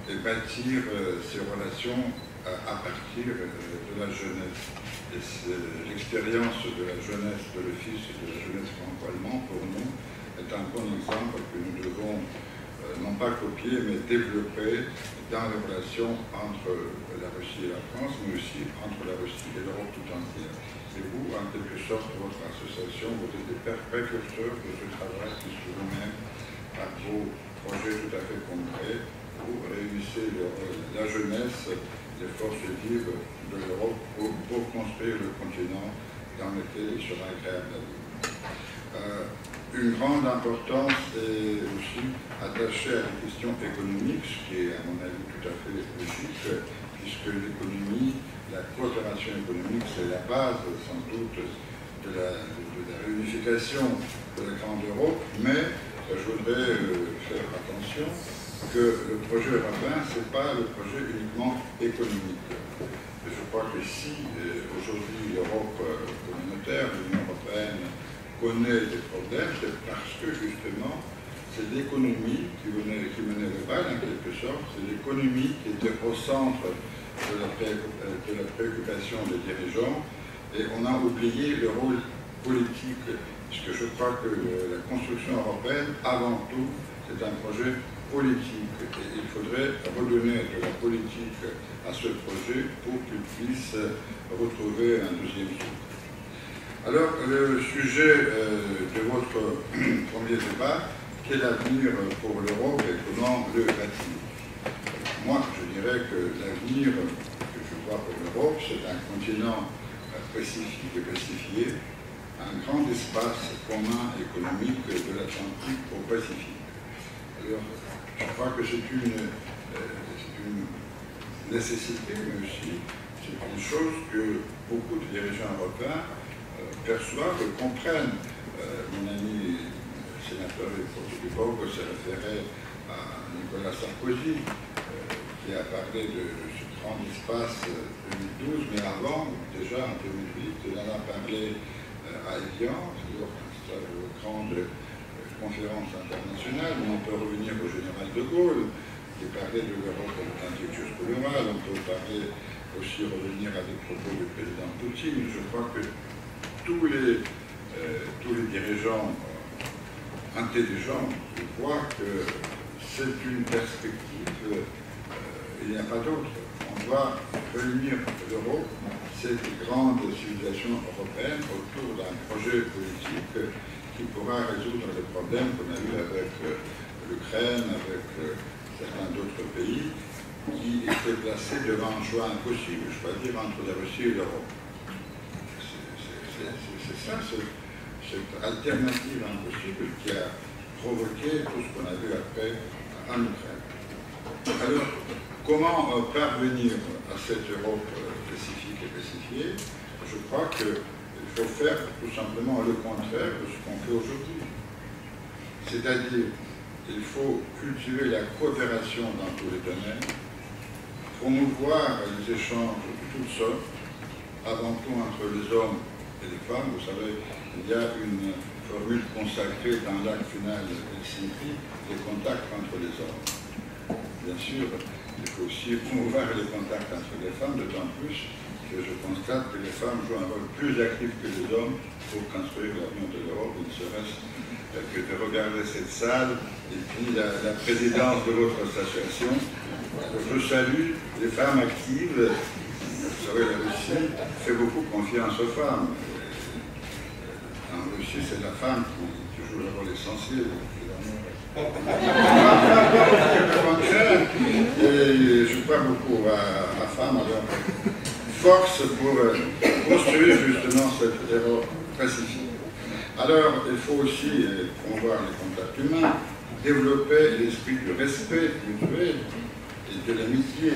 et bâtir ces relations à partir de la jeunesse. Et l'expérience de la jeunesse de l'Office de la jeunesse franco-allemande, pour nous, est un bon exemple que nous devons non pas copier, mais développer dans les relations entre la Russie et la France, mais aussi entre la Russie et l'Europe tout entière. Et vous, en quelque sorte, votre association, vous êtes des précurseurs de ce travail, puisque vous-même, par vos projets tout à fait concrets, vous réunissez la jeunesse, les forces vives de l'Europe pour construire le continent dans lequel il sera agréable à vivre. Une grande importance est aussi attachée à la question économique, ce qui est à mon avis tout à fait logique, puisque l'économie, la coopération économique, c'est la base sans doute de la réunification de la Grande Europe, mais je voudrais faire attention que le projet européen, ce n'est pas le projet uniquement économique. Et je crois que si aujourd'hui l'Europe communautaire, l'Union européenne, connaît des problèmes, c'est parce que justement, c'est l'économie qui menait le bal en quelque sorte, c'est l'économie qui était au centre de la préoccupation des dirigeants, et on a oublié le rôle politique, puisque je crois que la construction européenne, avant tout, c'est un projet politique, et il faudrait redonner de la politique à ce projet pour qu'il puisse retrouver un deuxième souffle. Alors, le sujet de votre premier débat, quel avenir pour l'Europe et comment le bâtir? Moi, je dirais que l'avenir que je vois pour l'Europe, c'est un continent spécifier un grand espace commun économique de l'Atlantique au Pacifique. Alors, je crois que c'est une nécessité, mais aussi c'est une chose que beaucoup de dirigeants européens perçoivent et comprennent. Mon ami sénateur du Borgo s'est référé à Nicolas Sarkozy, qui a parlé de ce grand espace 2012, mais avant, déjà en 2008, il en a parlé à Evian, lors d'une grande conférence internationale. On peut revenir au général de Gaulle, qui parlait de l'Europe atlantique jusqu'au Ural. On peut parler aussi, revenir à des propos du président Poutine. Je crois que tous les dirigeants intelligents voient que c'est une perspective, il n'y a pas d'autre. On doit réunir l'Europe, cette grande civilisation européenne, autour d'un projet politique qui pourra résoudre les problèmes qu'on a eu avec l'Ukraine, avec certains d'autres pays, qui étaient placés devant un choix impossible, choisir entre la Russie et l'Europe. C'est ça, cette alternative impossible qui a provoqué tout ce qu'on a vu après en Ukraine. Alors, comment parvenir à cette Europe spécifique et pacifiée? Je crois qu'il faut faire tout simplement le contraire de ce qu'on fait aujourd'hui. C'est-à-dire, il faut cultiver la coopération dans tous les domaines, promouvoir les échanges de toutes sortes, avant tout entre les hommes et les femmes. Vous savez, il y a une formule consacrée dans l'acte final d'Helsinki, les contacts entre les hommes. Bien sûr, il faut aussi promouvoir les contacts entre les femmes, d'autant plus que je constate que les femmes jouent un rôle plus actif que les hommes pour construire l'avenir de l'Europe. Il ne serait-ce que de regarder cette salle et puis la présidence de votre association. Je salue les femmes actives. Vous savez, la Russie fait beaucoup confiance aux femmes. En Russie, c'est la femme qui joue le rôle essentiel. Et je crois beaucoup à la femme, alors force pour construire justement cette Europe pacifique. Alors, il faut aussi promouvoir les contacts humains, développer l'esprit du respect mutuel et de l'amitié,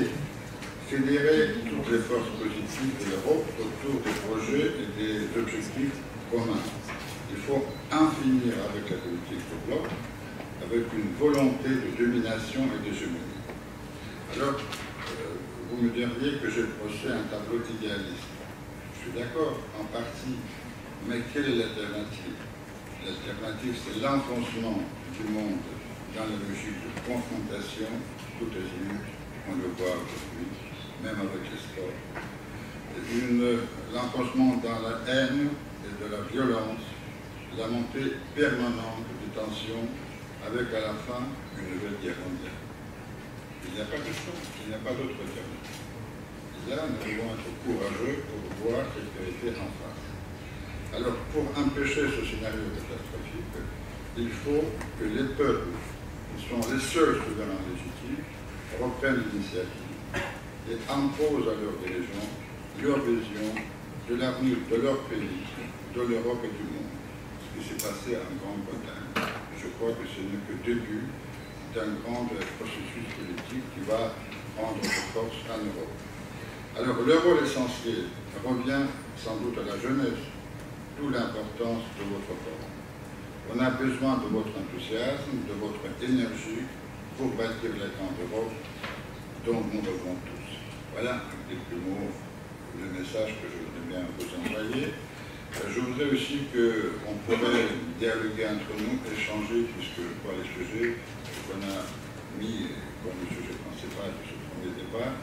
fédérer toutes les forces positives de l'Europe autour des projets et des objectifs communs. Il faut en finir avec la politique de bloc, avec une volonté de domination et d'hégémonie. Alors, vous me diriez que j'ai brossé un tableau idéaliste. Je suis d'accord, en partie, mais quelle est l'alternative? L'alternative, c'est l'enfoncement du monde dans la logique de confrontation, tout azimut, on le voit aujourd'hui, même avec les sports. L'enfoncement dans la haine et de la violence, la montée permanente des tensions, avec à la fin une nouvelle guerre mondiale. Il n'y a pas de choix, il n'y a pas d'autre alternative. Et là, nous devons être courageux pour voir cette vérité en face. Alors, pour empêcher ce scénario catastrophique, il faut que les peuples, qui sont les seuls souverains légitimes, reprennent l'initiative et imposent à leurs dirigeants leur vision de l'avenir de leur pays, de l'Europe et du monde. Ce qui s'est passé en Grande-Bretagne. Je crois que ce n'est que le début d'un grand processus politique qui va prendre force en Europe. Alors, le rôle essentiel revient sans doute à la jeunesse, d'où l'importance de votre forme. On a besoin de votre enthousiasme, de votre énergie pour bâtir la grande Europe dont nous rêvons tous. Voilà, en quelques mots, le message que je voudrais bien vous envoyer. Je voudrais aussi qu'on pourrait dialoguer entre nous, échanger, puisque je crois les sujets qu'on a mis comme le sujet principal de ce premier débat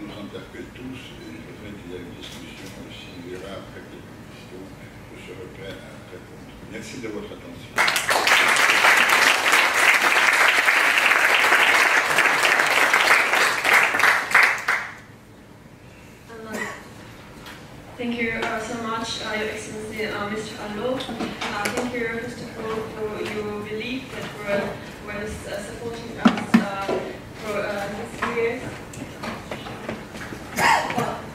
nous interpellent tous, et je voudrais qu'il y ait une discussion aussi. Il y aura après quelques questions, je serai prêt à répondre. Merci de votre attention. Thank you so much, Your Excellency, Mr. Allo. Thank you, first of all, for your belief that was supporting us for this year.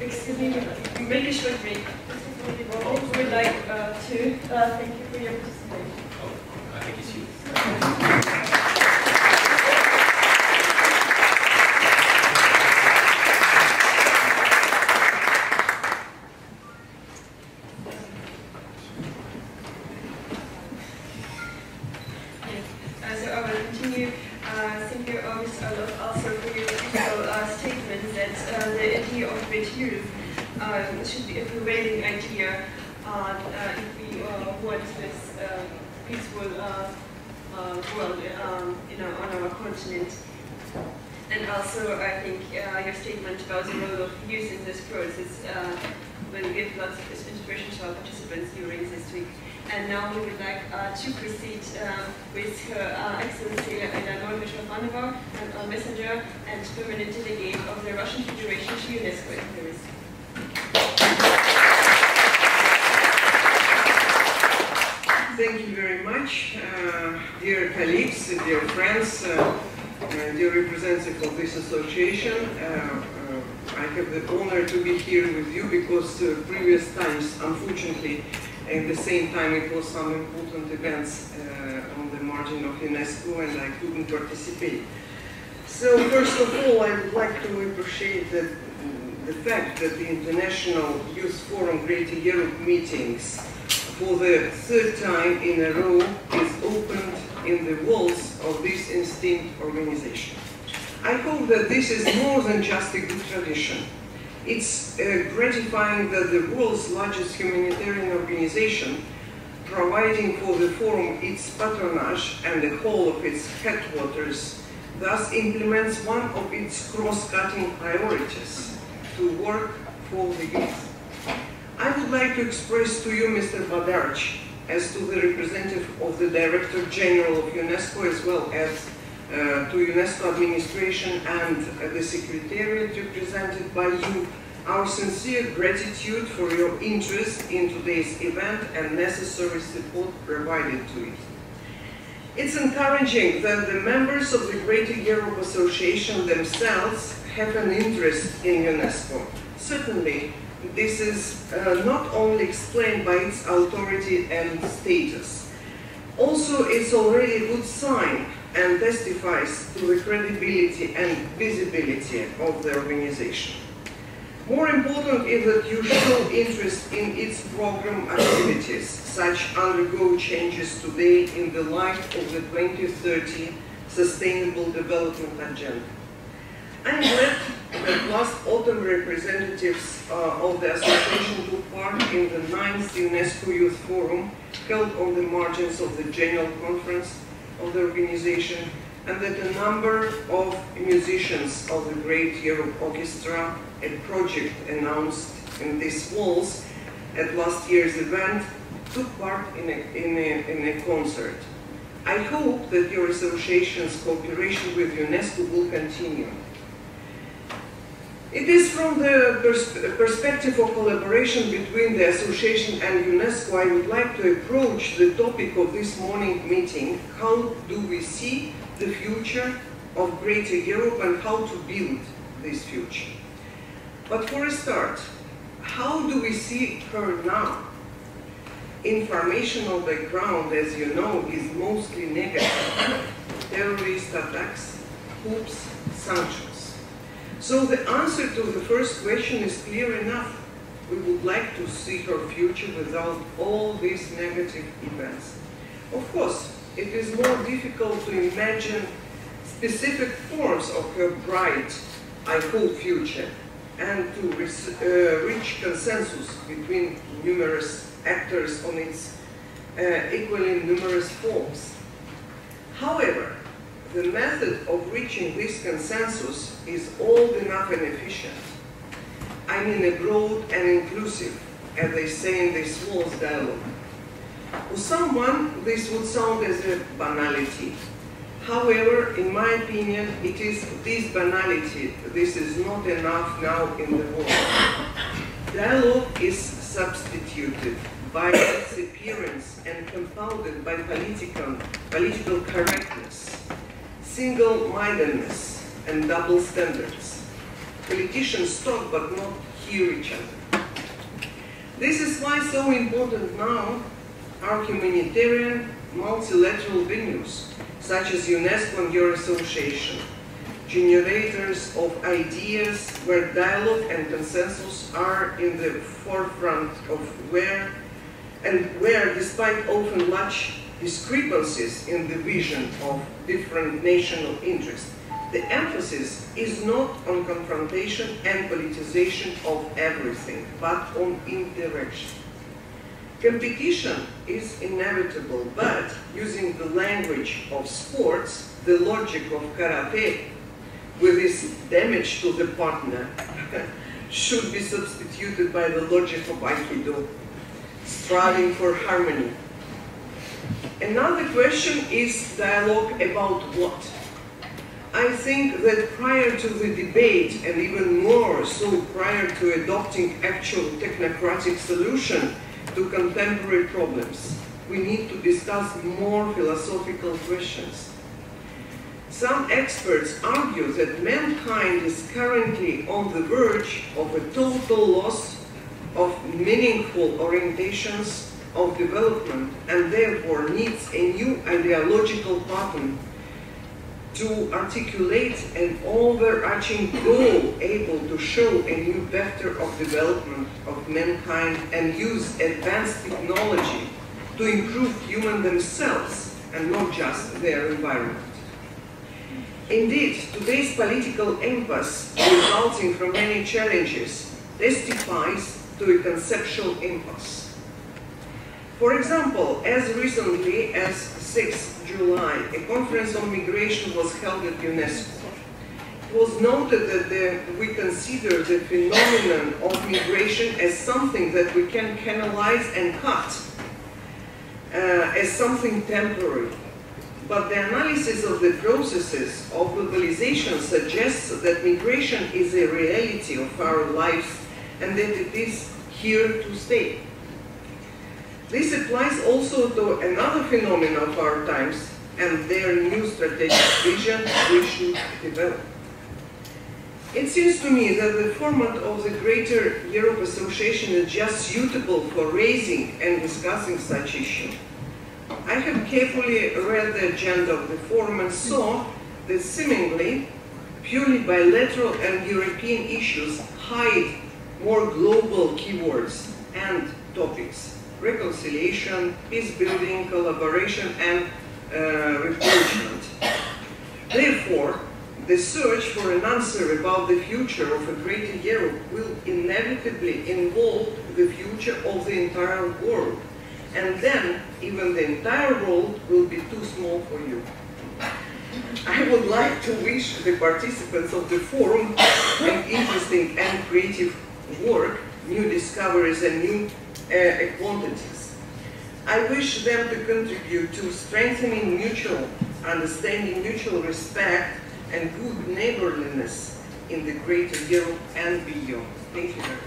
Excuse me, make a short break. good morning. We would like to thank you for your participation. Oh, I think it's you. So I will continue. Thank you also for your critical statement that the idea of great Europe should be a prevailing idea if we want this peaceful world on our continent. And also, I think your statement about the role of youth in this process will give lots of inspiration to our participants during this week. And now we would like to proceed with Her Excellency Eleanor Mitrofanovar, an ambassador and permanent delegate of the Russian Federation to Unesco in Paris. Thank you very much, dear colleagues, dear friends, dear representative of this association. I have the honor to be here with you because previous times, unfortunately, at the same time it was some important events on the margin of UNESCO and I couldn't participate. So first of all, I would like to appreciate the fact that the International Youth Forum Greater Europe meetings for the third time in a row is opened in the walls of this esteemed organization. I hope that this is more than just a good tradition. It's gratifying that the world's largest humanitarian organization, providing for the forum its patronage and the whole of its headquarters, thus implements one of its cross-cutting priorities, to work for the youth. I would like to express to you, Mr. Badarch, as to the representative of the Director General of UNESCO, as well as to UNESCO administration and the Secretariat represented by you, our sincere gratitude for your interest in today's event and necessary support provided to it. It's encouraging that the members of the Greater Europe Association themselves have an interest in UNESCO. Certainly, this is not only explained by its authority and status. Also, it's already a good sign and testifies to the credibility and visibility of the organization. More important is that you show interest in its program activities, such undergo changes today in the light of the 2030 Sustainable Development Agenda. I'm glad that last autumn representatives of the association took part in the 9th UNESCO Youth Forum held on the margins of the General Conference of the organization, and that a number of musicians of the Great Europe Orchestra, a project announced in these walls at last year's event, took part in a concert. I hope that your association's cooperation with UNESCO will continue. It is from the perspective of collaboration between the association and UNESCO I would like to approach the topic of this morning meeting: how do we see the future of Greater Europe and how to build this future. But for a start, how do we see her now? Informational background, as you know, is mostly negative. Terrorist attacks, coups, sanctions. So the answer to the first question is clear enough. We would like to see her future without all these negative events. Of course, it is more difficult to imagine specific forms of her bright, I hope, future, and to reach consensus between numerous actors on its equally numerous forms. However, the method of reaching this consensus is old enough and efficient. I mean a broad and inclusive, as they say in this walls dialogue. For someone, this would sound as a banality. However, in my opinion, it is this banality, this is not enough now in the world. Dialogue is substituted by its appearance and compounded by political correctness, single-mindedness, and double standards. Politicians talk but not hear each other. This is why so important now are humanitarian multilateral venues, such as Unesco and your association, generators of ideas where dialogue and consensus are in the forefront of where, despite often large discrepancies in the vision of different national interests, the emphasis is not on confrontation and politicization of everything, but on interaction. Competition is inevitable, but using the language of sports, the logic of karate, with its damage to the partner, should be substituted by the logic of Aikido, striving for harmony. Another question is dialogue about what? I think that prior to the debate, and even more so prior to adopting actual technocratic solution to contemporary problems, we need to discuss more philosophical questions. Some experts argue that mankind is currently on the verge of a total loss of meaningful orientations of development and therefore needs a new ideological pattern to articulate an overarching goal able to show a new vector of development of mankind and use advanced technology to improve humans themselves and not just their environment. Indeed, today's political impasse resulting from many challenges testifies to a conceptual impasse. For example, as recently as 6 July, a conference on migration was held at Unesco. It was noted that we consider the phenomenon of migration as something that we can canalize and cut, as something temporary. But the analysis of the processes of globalization suggests that migration is a reality of our lives and that it is here to stay. This applies also to another phenomenon of our times and their new strategic vision we should develop. It seems to me that the format of the Greater Europe Association is just suitable for raising and discussing such issues. I have carefully read the agenda of the forum and saw that seemingly purely bilateral and European issues hide more global keywords and topics: reconciliation, peace building, collaboration, and rapprochement. Therefore, the search for an answer about the future of a greater Europe will inevitably involve the future of the entire world. And then, even the entire world will be too small for you. I would like to wish the participants of the forum an interesting and creative work, new discoveries and new quantities. I wish them to contribute to strengthening mutual understanding, mutual respect, and good neighborliness in the greater Europe and beyond. Thank you very much.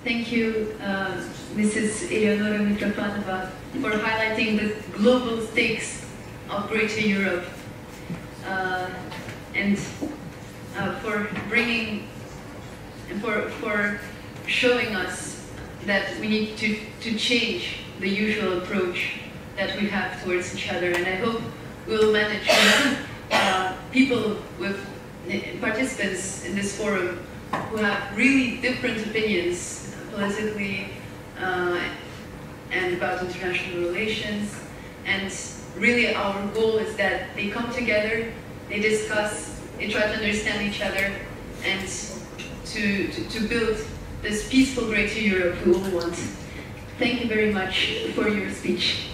Thank you, Mrs. Eleonora Mitrofanova, for highlighting the global stakes of Greater Europe and for bringing and for showing us that we need to change the usual approach that we have towards each other. And I hope we'll manage with people, with participants in this forum who have really different opinions politically and about international relations. And really our goal is that they come together, they discuss, they try to understand each other, and to build this peaceful greater Europe we all want. Thank you very much for your speech.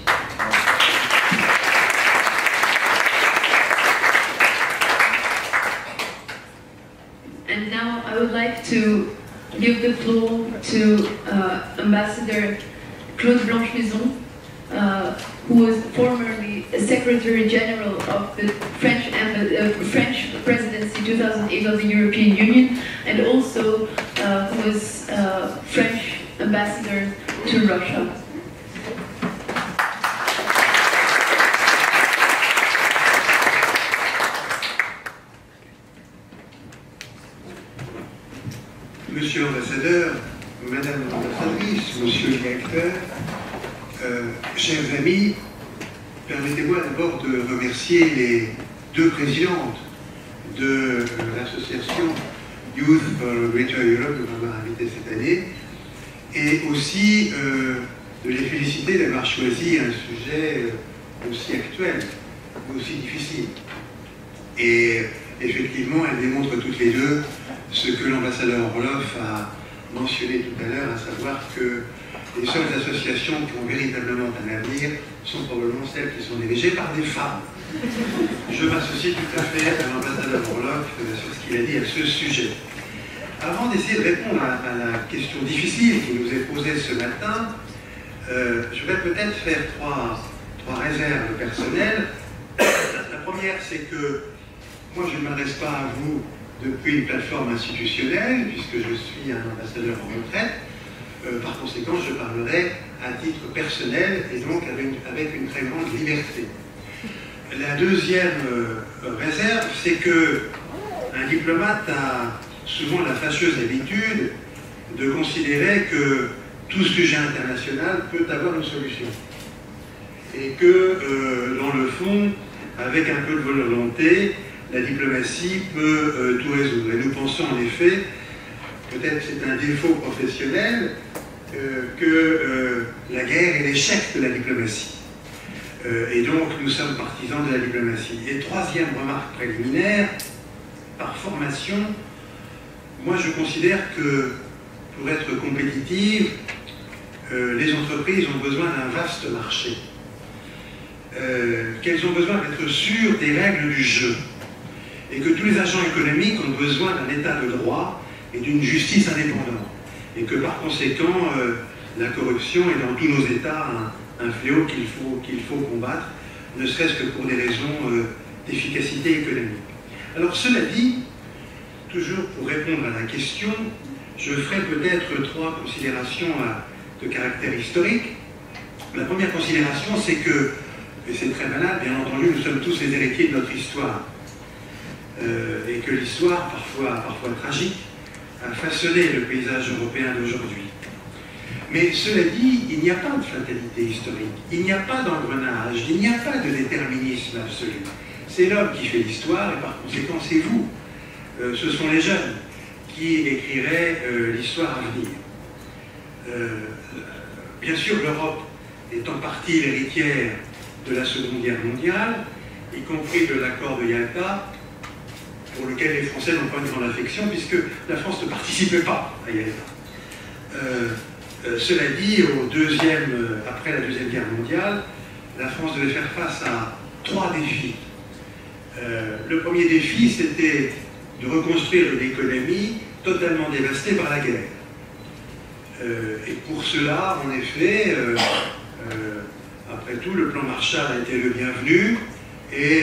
And now I would like to give the floor to Ambassador Claude Blanche-Maison, who was formerly Secretary General of the French Presidency 2008 of the European Union, and also who was French Ambassador to Russia. l'ambassadeur, Madame l'ambassadrice, Monsieur le directeur, chers amis, permettez-moi d'abord de remercier les deux présidentes de l'association Youth for Greater Europe de m'avoir invité cette année, et aussi de les féliciter d'avoir choisi un sujet aussi actuel, aussi difficile. Et effectivement, elles démontrent toutes les deux ce que l'ambassadeur Orloff a mentionné tout à l'heure, à savoir que les seules associations qui ont véritablement un avenir sont probablement celles qui sont dirigées par des femmes. Je m'associe tout à fait à l'ambassadeur Orloff sur ce qu'il a dit à ce sujet. Avant d'essayer de répondre à la question difficile qui nous est posée ce matin, je vais peut-être faire trois réserves personnelles. La première, c'est que moi, je ne m'adresse pas à vous depuis une plateforme institutionnelle, puisque je suis un ambassadeur en retraite. Par conséquent, je parlerai à titre personnel et donc avec une très grande liberté. La deuxième réserve, c'est que un diplomate a souvent la fâcheuse habitude de considérer que tout sujet international peut avoir une solution. Et que, dans le fond, avec un peu de volonté, la diplomatie peut tout résoudre. Et nous pensons en effet, peut-être c'est un défaut professionnel, que la guerre est l'échec de la diplomatie. Et donc nous sommes partisans de la diplomatie. Et troisième remarque préliminaire, par formation, moi je considère que pour être compétitives, les entreprises ont besoin d'un vaste marché. Qu'elles ont besoin d'être sûres des règles du jeu. Et que tous les agents économiques ont besoin d'un état de droit et d'une justice indépendante. Et que par conséquent, la corruption est dans tous nos États un fléau qu'il faut combattre, ne serait-ce que pour des raisons d'efficacité économique. Alors cela dit, toujours pour répondre à la question, je ferai peut-être trois considérations de caractère historique. La première considération, c'est que, et c'est très banal, bien entendu, nous sommes tous les héritiers de notre histoire. Et que l'histoire, parfois tragique, a façonné le paysage européen d'aujourd'hui. Mais cela dit, il n'y a pas de fatalité historique, il n'y a pas d'engrenage, il n'y a pas de déterminisme absolu. C'est l'homme qui fait l'histoire et par conséquent c'est vous. Ce sont les jeunes qui écriraient l'histoire à venir. Bien sûr, l'Europe est en partie l'héritière de la Seconde Guerre mondiale, y compris de l'accord de Yalta, pour lequel les Français n'ont pas une grande affection, puisque la France ne participait pas à Yalta. Cela dit, après la Deuxième Guerre mondiale, la France devait faire face à trois défis. Le premier défi, c'était de reconstruire une économie totalement dévastée par la guerre. Et pour cela, en effet, après tout, le plan Marshall a été le bienvenu, et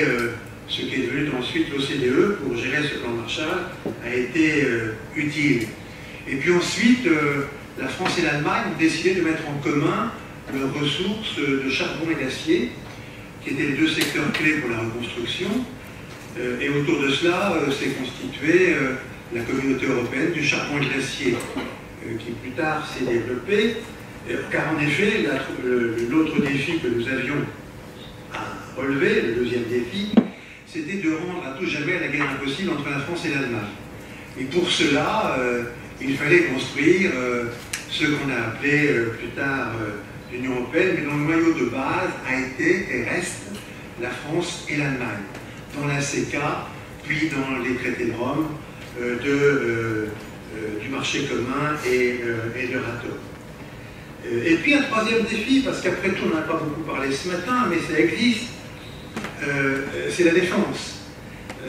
ce qui est devenu ensuite l'OCDE pour gérer ce plan Marshall a été utile. Et puis ensuite, la France et l'Allemagne ont décidé de mettre en commun leurs ressources de charbon et d'acier, qui étaient les deux secteurs clés pour la reconstruction. Et autour de cela s'est constituée la communauté européenne du charbon et de l'acier, qui plus tard s'est développée. Car en effet, l'autre défi que nous avions à relever, le deuxième défi, c'était de rendre à tout jamais la guerre impossible entre la France et l'Allemagne. Et pour cela, il fallait construire ce qu'on a appelé plus tard l'Union européenne, mais dont le noyau de base a été et reste la France et l'Allemagne, dans la CECA, puis dans les traités de Rome, du marché commun et de Rato. Et puis un troisième défi, parce qu'après tout on n'a pas beaucoup parlé ce matin, mais ça existe, c'est la défense.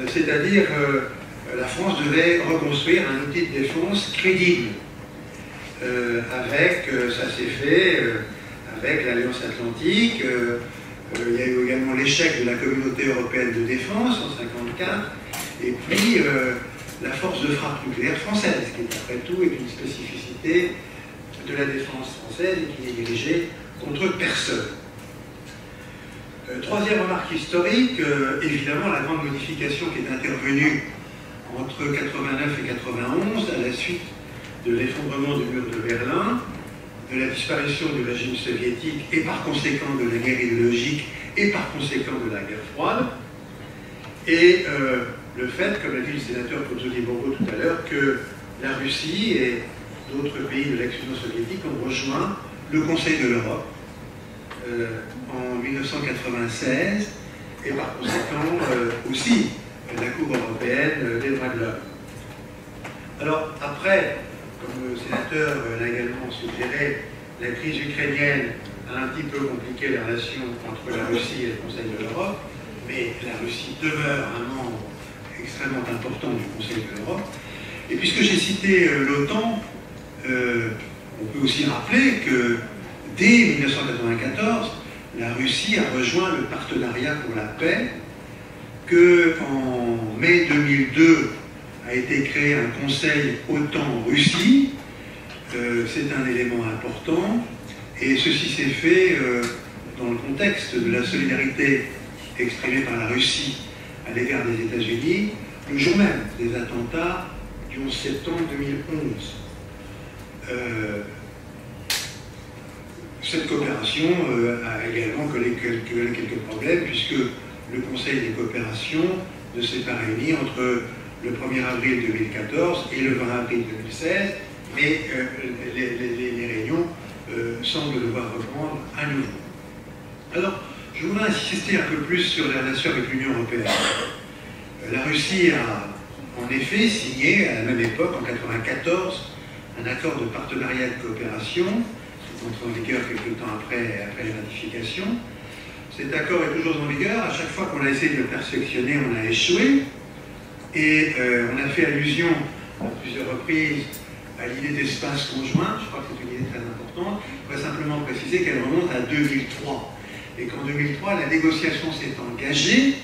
C'est-à-dire la France devait reconstruire un outil de défense crédible. Ça s'est fait avec l'Alliance Atlantique. Il y a eu également l'échec de la communauté européenne de défense en 1954, et puis la force de frappe nucléaire française, qui après tout est une spécificité de la défense française et qui est dirigée contre personne. Troisième remarque historique, évidemment la grande modification qui est intervenue entre 89 et 91 à la suite de l'effondrement du mur de Berlin, de la disparition du régime soviétique et par conséquent de la guerre idéologique et par conséquent de la guerre froide, et le fait, comme l'a dit le sénateur Pozzoli-Borgo tout à l'heure, que la Russie et d'autres pays de l'ex-Union soviétique ont rejoint le Conseil de l'Europe en 1996 et par conséquent aussi la Cour européenne des droits de l'homme. Alors après, comme le sénateur l'a également suggéré, la crise ukrainienne a un petit peu compliqué les relations entre la Russie et le Conseil de l'Europe, mais la Russie demeure un membre extrêmement important du Conseil de l'Europe. Et puisque j'ai cité l'OTAN, on peut aussi rappeler que dès 1994, la Russie a rejoint le partenariat pour la paix, qu'en mai 2002 a été créé un conseil OTAN-Russie. C'est un élément important, et ceci s'est fait dans le contexte de la solidarité exprimée par la Russie à l'égard des États-Unis, le jour même des attentats du 11 septembre 2011. Cette coopération a également connu quelques problèmes, puisque le Conseil des coopérations ne s'est pas réuni entre le 1er avril 2014 et le 20 avril 2016, mais les réunions semblent devoir reprendre à nouveau. Alors, je voudrais insister un peu plus sur les relations avec l'Union européenne. La Russie a en effet signé à la même époque, en 1994, un accord de partenariat et de coopération, qui est entré en vigueur quelques temps après la ratification. Cet accord est toujours en vigueur. À chaque fois qu'on a essayé de le perfectionner, on a échoué. Et on a fait allusion à plusieurs reprises à l'idée d'espace conjoint. Je crois que c'est une idée très importante. Je voudrais simplement préciser qu'elle remonte à 2003. Et qu'en 2003, la négociation s'est engagée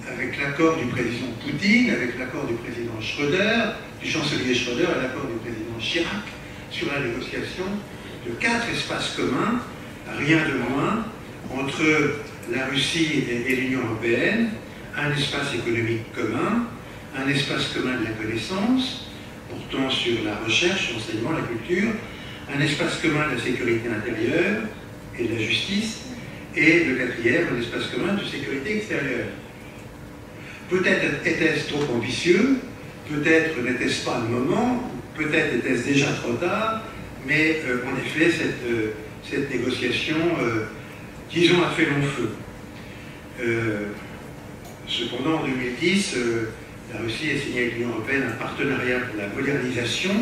avec l'accord du président Poutine, avec l'accord du président Schröder, du chancelier Schröder et l'accord du président Chirac sur la négociation de 4 espaces communs, rien de moins, entre la Russie et l'Union européenne, un espace économique commun, un espace commun de la connaissance, portant sur la recherche, l'enseignement, la culture, un espace commun de la sécurité intérieure et de la justice, et le quatrième, un espace commun de sécurité extérieure. Peut-être était-ce trop ambitieux, peut-être n'était-ce pas le moment, peut-être était-ce déjà trop tard, mais en effet, cette négociation, disons, a fait long feu. Cependant, en 2010, la Russie a signé avec l'Union européenne un partenariat pour la modernisation,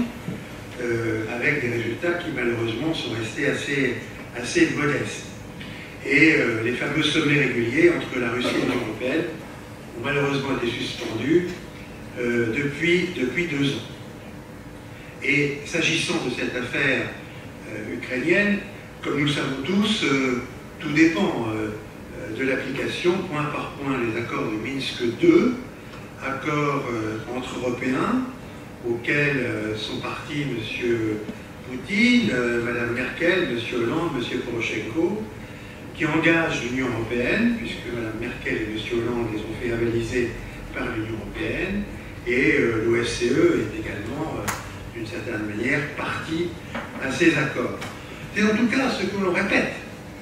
avec des résultats qui malheureusement sont restés assez modestes. Et les fameux sommets réguliers entre la Russie et l'Union européenne ont malheureusement été suspendus depuis 2 ans. Et s'agissant de cette affaire ukrainienne, comme nous le savons tous, tout dépend de l'application, point par point, les accords de Minsk II, accords entre Européens, auxquels sont partis M. Poutine, Mme Merkel, M. Hollande, M. Poroshenko, qui engagent l'Union européenne, puisque Mme Merkel et M. Hollande les ont fait avaliser par l'Union européenne, et l'OSCE est également, d'une certaine manière, partie à ces accords. C'est en tout cas ce que l'on répète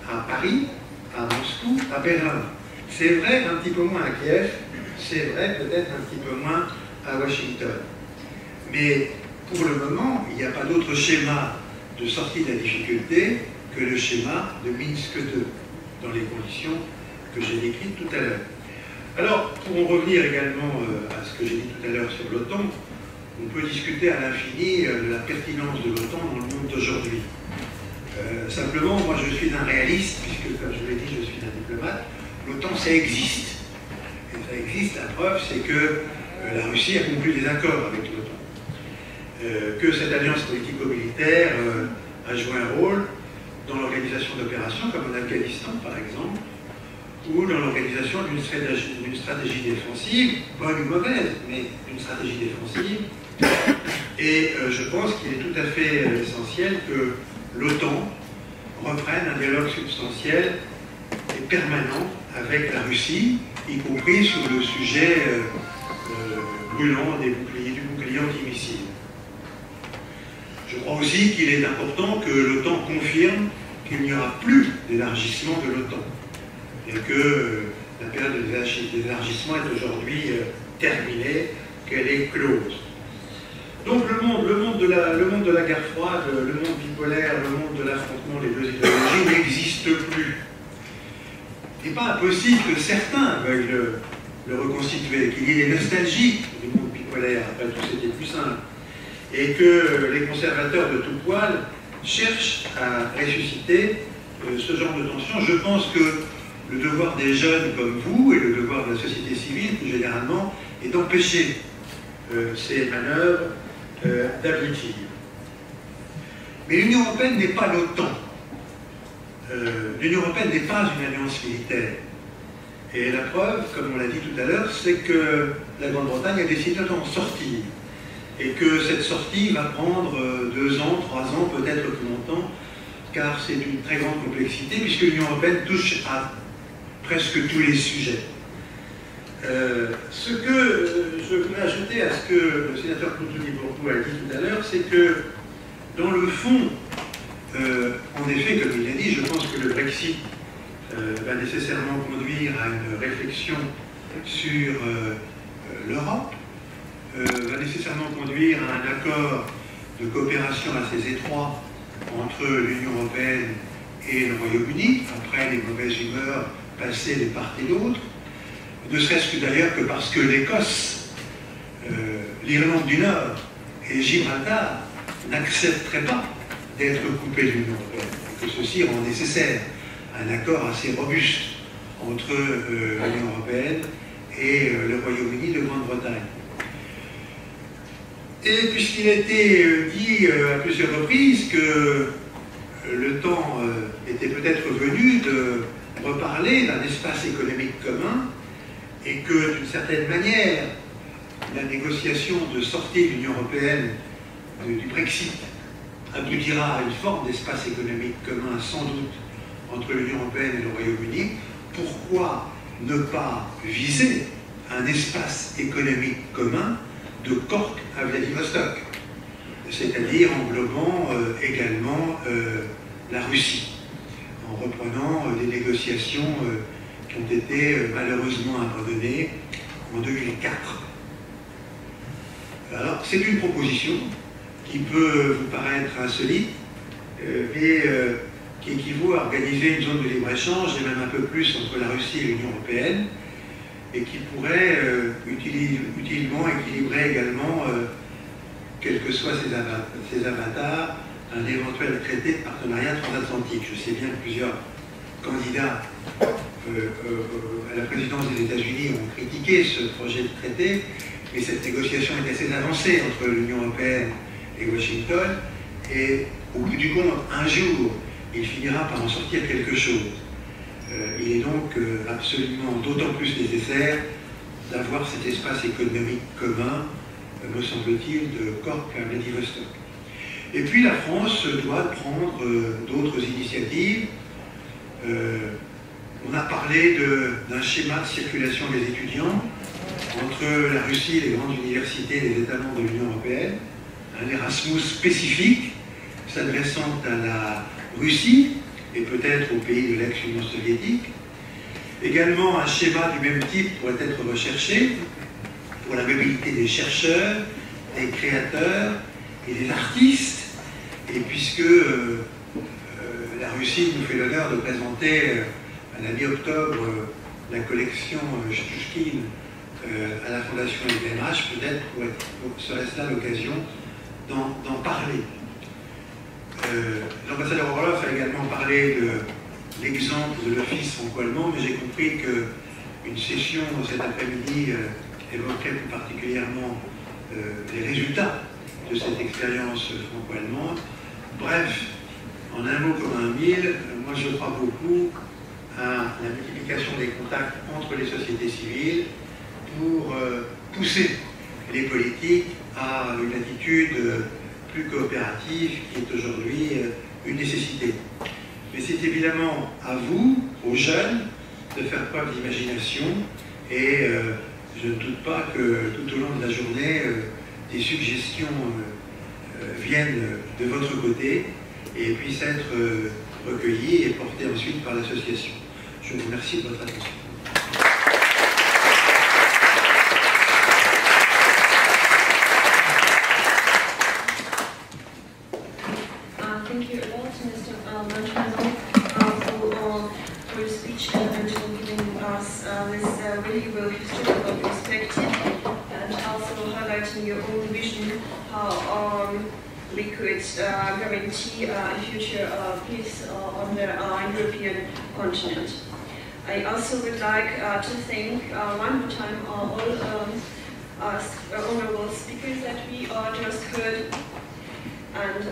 à Paris, à Moscou, à Berlin. C'est vrai un petit peu moins à Kiev, c'est vrai peut-être un petit peu moins à Washington. Mais pour le moment, il n'y a pas d'autre schéma de sortie de la difficulté que le schéma de Minsk II, dans les conditions que j'ai décrites tout à l'heure. Alors, pour en revenir également à ce que j'ai dit tout à l'heure sur l'OTAN, on peut discuter à l'infini de la pertinence de l'OTAN dans le monde d'aujourd'hui. Simplement, moi je suis un réaliste, puisque comme je vous l'ai dit, je suis un diplomate. L'OTAN, ça existe. Et ça existe, la preuve, c'est que la Russie a conclu des accords avec l'OTAN. Que cette alliance politico-militaire a joué un rôle dans l'organisation d'opérations, comme en Afghanistan par exemple, ou dans l'organisation d'une stratégie défensive, bonne ou mauvaise, mais d'une stratégie défensive. Et je pense qu'il est tout à fait essentiel que l'OTAN reprenne un dialogue substantiel et permanent avec la Russie, y compris sur le sujet brûlant du bouclier antimissile. Je crois aussi qu'il est important que l'OTAN confirme qu'il n'y aura plus d'élargissement de l'OTAN et que la période d'élargissement est aujourd'hui terminée, qu'elle est close. Donc le monde de la guerre froide, le monde bipolaire, le monde de l'affrontement des deux idéologies n'existe plus. Il n'est pas impossible que certains veuillent le reconstituer, qu'il y ait des nostalgiques du monde bipolaire, après tout c'était plus simple, et que les conservateurs de tout poil cherchent à ressusciter ce genre de tension. Je pense que le devoir des jeunes comme vous, et le devoir de la société civile plus généralement, est d'empêcher ces manœuvres d'aboutir. Mais l'Union européenne n'est pas l'OTAN. L'Union européenne n'est pas une alliance militaire. Et la preuve, comme on l'a dit tout à l'heure, c'est que la Grande-Bretagne a décidé d'en sortir. Et que cette sortie va prendre 2 ans, 3 ans, peut-être plus longtemps, car c'est d'une très grande complexité, puisque l'Union européenne touche à presque tous les sujets. Ce que je voulais ajouter à ce que le sénateur Coutouni-Bourtou a dit tout à l'heure, c'est que, dans le fond, en effet, comme il l'a dit, je pense que le Brexit va nécessairement conduire à une réflexion sur l'Europe, va nécessairement conduire à un accord de coopération assez étroit entre l'Union européenne et le Royaume-Uni, après les mauvaises humeurs passées de part et d'autre, ne serait-ce que d'ailleurs que parce que l'Écosse, l'Irlande du Nord et Gibraltar n'accepteraient pas d'être coupés de l'Union européenne, et que ceci rend nécessaire un accord assez robuste entre l'Union européenne et le Royaume-Uni de Grande-Bretagne. Et puisqu'il a été dit à plusieurs reprises que le temps était peut-être venu de reparler d'un espace économique commun, et que d'une certaine manière, la négociation de sortie de l'Union européenne du Brexit aboutira à une forme d'espace économique commun, sans doute, entre l'Union européenne et le Royaume-Uni, pourquoi ne pas viser un espace économique commun de Cork à Vladivostok, c'est-à-dire englobant également la Russie, en reprenant des négociations qui ont été malheureusement abandonnées en 2004. Alors, c'est une proposition qui peut vous paraître insolite, mais qui équivaut à organiser une zone de libre-échange, et même un peu plus entre la Russie et l'Union européenne, et qui pourrait utilement équilibrer également, quels que soient ses avatars, un éventuel traité de partenariat transatlantique. Je sais bien que plusieurs candidats à la présidence des États-Unis ont critiqué ce projet de traité, mais cette négociation est assez avancée entre l'Union européenne et Washington, et au bout du compte, un jour, il finira par en sortir quelque chose. Il est donc absolument d'autant plus nécessaire d'avoir cet espace économique commun, me semble-t-il, de Cork à Vladivostok. Et puis la France doit prendre d'autres initiatives. On a parlé d'un schéma de circulation des étudiants entre la Russie et les grandes universités et les États membres de l'Union européenne, un Erasmus spécifique s'adressant à la Russie et peut-être aux pays de l'ex-Union soviétique. Également, un schéma du même type pourrait être recherché pour la mobilité des chercheurs, des créateurs et des artistes. Et puisque la Russie nous fait l'honneur de présenter à la mi-octobre la collection Shchushkin à la Fondation LVMH, peut-être serait-ce là l'occasion d'en parler. L'ambassadeur Orlov a également parlé de l'exemple de l'Office franco-allemand, mais j'ai compris qu'une session cet après-midi évoquerait plus particulièrement les résultats de cette expérience franco-allemande. Bref, en un mot comme un mille, moi je crois beaucoup à la multiplication des contacts entre les sociétés civiles pour pousser les politiques à une attitude plus coopérative qui est aujourd'hui une nécessité. Mais c'est évidemment à vous, aux jeunes, de faire preuve d'imagination et je ne doute pas que tout au long de la journée, des suggestions viennent de votre côté et puisse être recueilli et porté ensuite par l'association. Je vous remercie de votre attention. Thank you a lot, Mr. Manchman, for your speech and for giving us this valuable historical perspective and also highlighting your own vision how we could guarantee a future peace on the European continent. I also would like to thank one more time all honorable speakers that we just heard and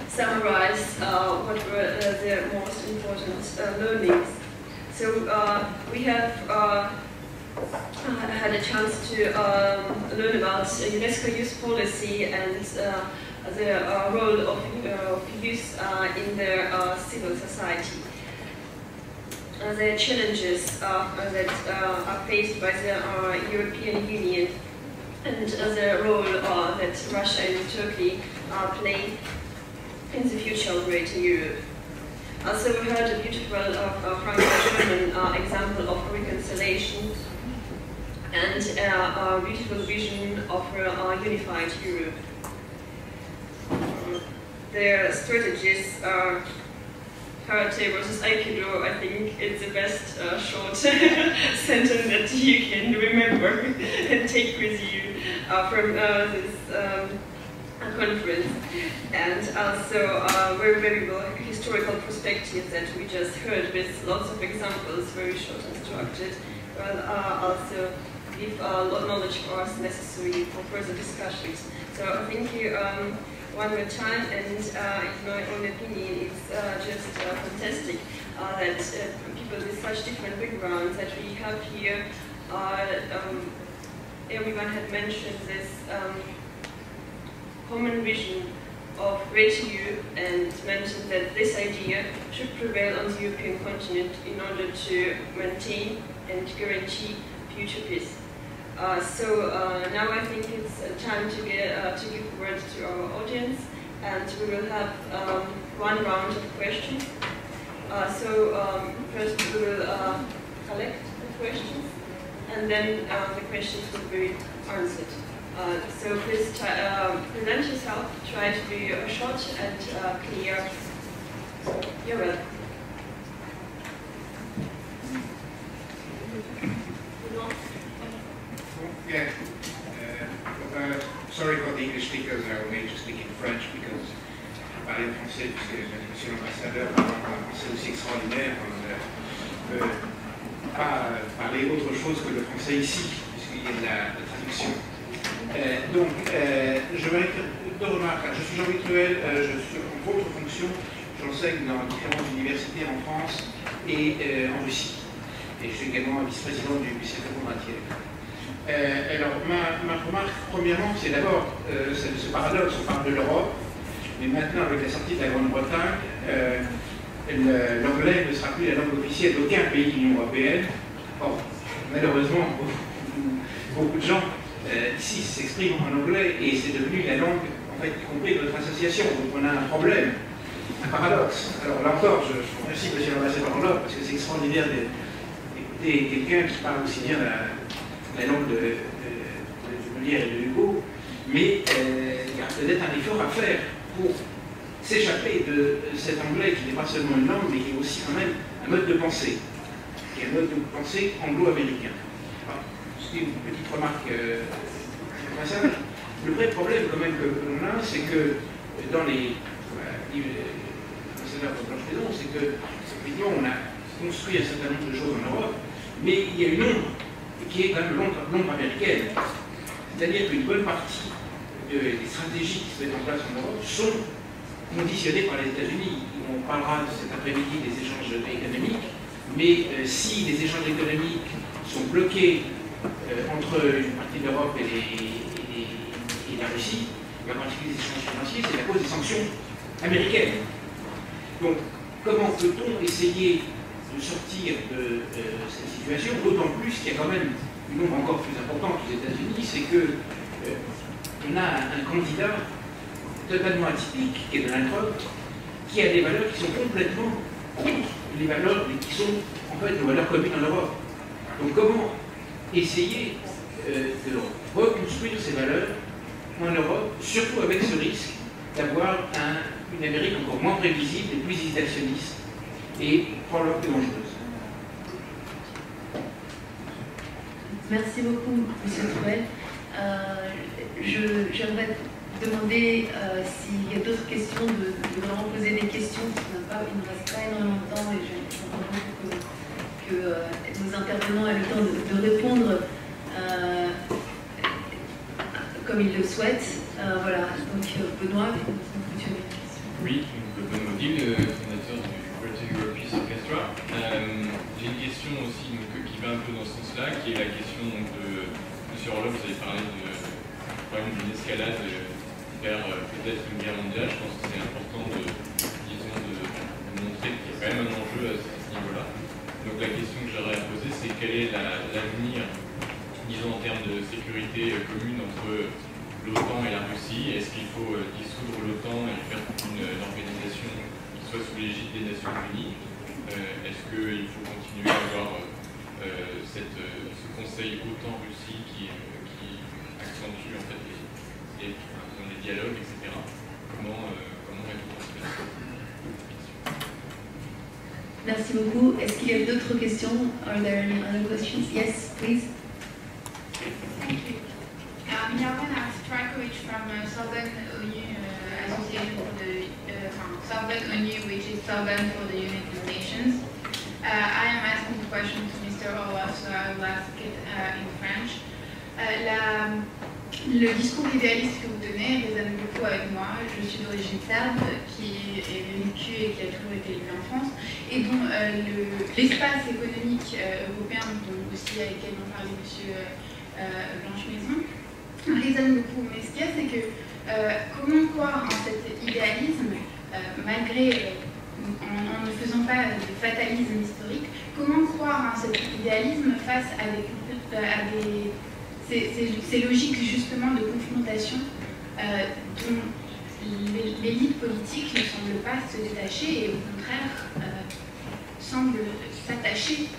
summarize what were the most important learnings. So we have had a chance to learn about UNESCO youth policy and the role of youth in their civil society. The challenges that are faced by the European Union and the role that Russia and Turkey play in the future of Greater Europe. Also, we heard a beautiful Franco-German example of reconciliation and a beautiful vision of a unified Europe. Their strategies are Karate versus Aikido. I think it's the best short sentence that you can remember and take with you from this conference, and also very valuable historical perspective that we just heard with lots of examples, very short and structured, but also give a lot of knowledge for us necessary for further discussions. So thank you one more time, and in my own opinion, it's just fantastic that people with such different backgrounds that we have here, everyone had mentioned this common vision of Greater Europe and mentioned that this idea should prevail on the European continent in order to maintain and guarantee future peace. So now I think it's time to give words to our audience, and we will have one round of questions. First we will collect the questions, and then the questions will be answered. So please present yourself, try to be short and clear. You're welcome. Yeah. Sorry for the English speakers, I will need to speak in French because je parle en français puisque monsieur l'ambassadeur parle un français aussi extraordinaire. On ne peut pas parler autre chose que le français ici puisqu'il y a de la traduction. Je vais faire deux remarques. Je suis Jean-Louis Truel, je suis en votre fonction, j'enseigne dans différentes universités en France et en Russie. Et je suis également vice-président du CFA pour matière. Alors, ma remarque, premièrement, c'est d'abord ce paradoxe, on parle de l'Europe, mais maintenant, avec la sortie de la Grande-Bretagne, l'anglais ne sera plus la langue officielle d'aucun pays de l'Union européenne. Or, malheureusement, beaucoup de gens ici s'expriment en anglais et c'est devenu la langue, en fait, y compris de notre association. Donc, on a un problème, un paradoxe. Alors, là encore, je remercie M. l'ambassadeur Lop parce que c'est extraordinaire d'écouter quelqu'un qui parle aussi bien la langue de Molière et de Hugo, mais il y a peut-être un effort à faire pour s'échapper de cet anglais qui n'est pas seulement une langue, mais qui est aussi quand même un mode de pensée, qui est un mode de pensée anglo-américain. C'est une petite remarque au passage. Le vrai problème quand même que l'on a, c'est que dans les ambassadeurs de Blanche-Maison, c'est que effectivement on a construit un certain nombre de choses en Europe, mais il y a une ombre qui est quand même l'ombre américaine. C'est-à-dire qu'une bonne partie des stratégies qui se mettent en place en Europe sont conditionnées par les États-Unis. On parlera cet après-midi des échanges économiques, mais si les échanges économiques sont bloqués entre une partie de l'Europe et la Russie, et en particulier les échanges financiers, c'est à cause des sanctions américaines. Donc, comment peut-on essayer de sortir de cette situation, d'autant plus qu'il y a quand même une ombre encore plus importante aux États-Unis, c'est que on a un candidat totalement atypique, qui est de l'intro, qui a des valeurs qui sont complètement les valeurs qui sont en fait nos valeurs communes en Europe. Donc comment essayer de reconstruire ces valeurs en Europe, surtout avec ce risque d'avoir une Amérique encore moins prévisible et plus isolationniste et probablement plus dangereuse. Merci beaucoup, Monsieur Trouel. J'aimerais demander s'il y a d'autres questions, de vraiment poser des questions. Il ne reste pas énormément de temps et j'aimerais que nos intervenants aient le temps de répondre comme ils le souhaitent. Voilà, donc Benoît, tu as une question? Oui, Benoît Odile, fondateur du Greater Europe Peace Orchestra. J'ai une question aussi qui va un peu dans ce sens-là, qui est la question de M. Orlov, vous avez parlé du problème d'une escalade vers peut-être une guerre mondiale. Je pense que c'est important de montrer qu'il y a quand même un enjeu à ce niveau-là. Donc la question que j'aurais à poser, c'est quel est l'avenir, disons en termes de sécurité commune entre l'OTAN et la Russie? Est-ce qu'il faut dissoudre l'OTAN et faire une organisation qui soit sous l'égide des Nations Unies? Est-ce qu'il faut continuer à avoir ce conseil OTAN-Russie qui accentue en fait les dialogues, etc. Comment est-ce qu'on Merci beaucoup. Est-ce qu'il y a d'autres questions? Are there any other questions? Yes, please. Thank you. Yavan Strajkovic from Southern ONU Association for the Southern ONU, which is Southern for the United Nations. I am asking a question to Mr. Orlov, so I will ask it in French. Le discours idéaliste que vous tenez résonne beaucoup avec moi. Je suis d'origine serbe, qui est vécu et qui a toujours été élevé en France, et dont l'espace économique européen, dont aussi avec lequel on parlait M. Blanche-Maison, résonne beaucoup. Mais ce qu'il y a, c'est que comment croire en cet idéalisme, malgré, en ne faisant pas de fatalisme historique, comment croire en cet idéalisme face à ces logiques justement de confrontation dont l'élite politique ne semble pas se détacher et au contraire semble s'attacher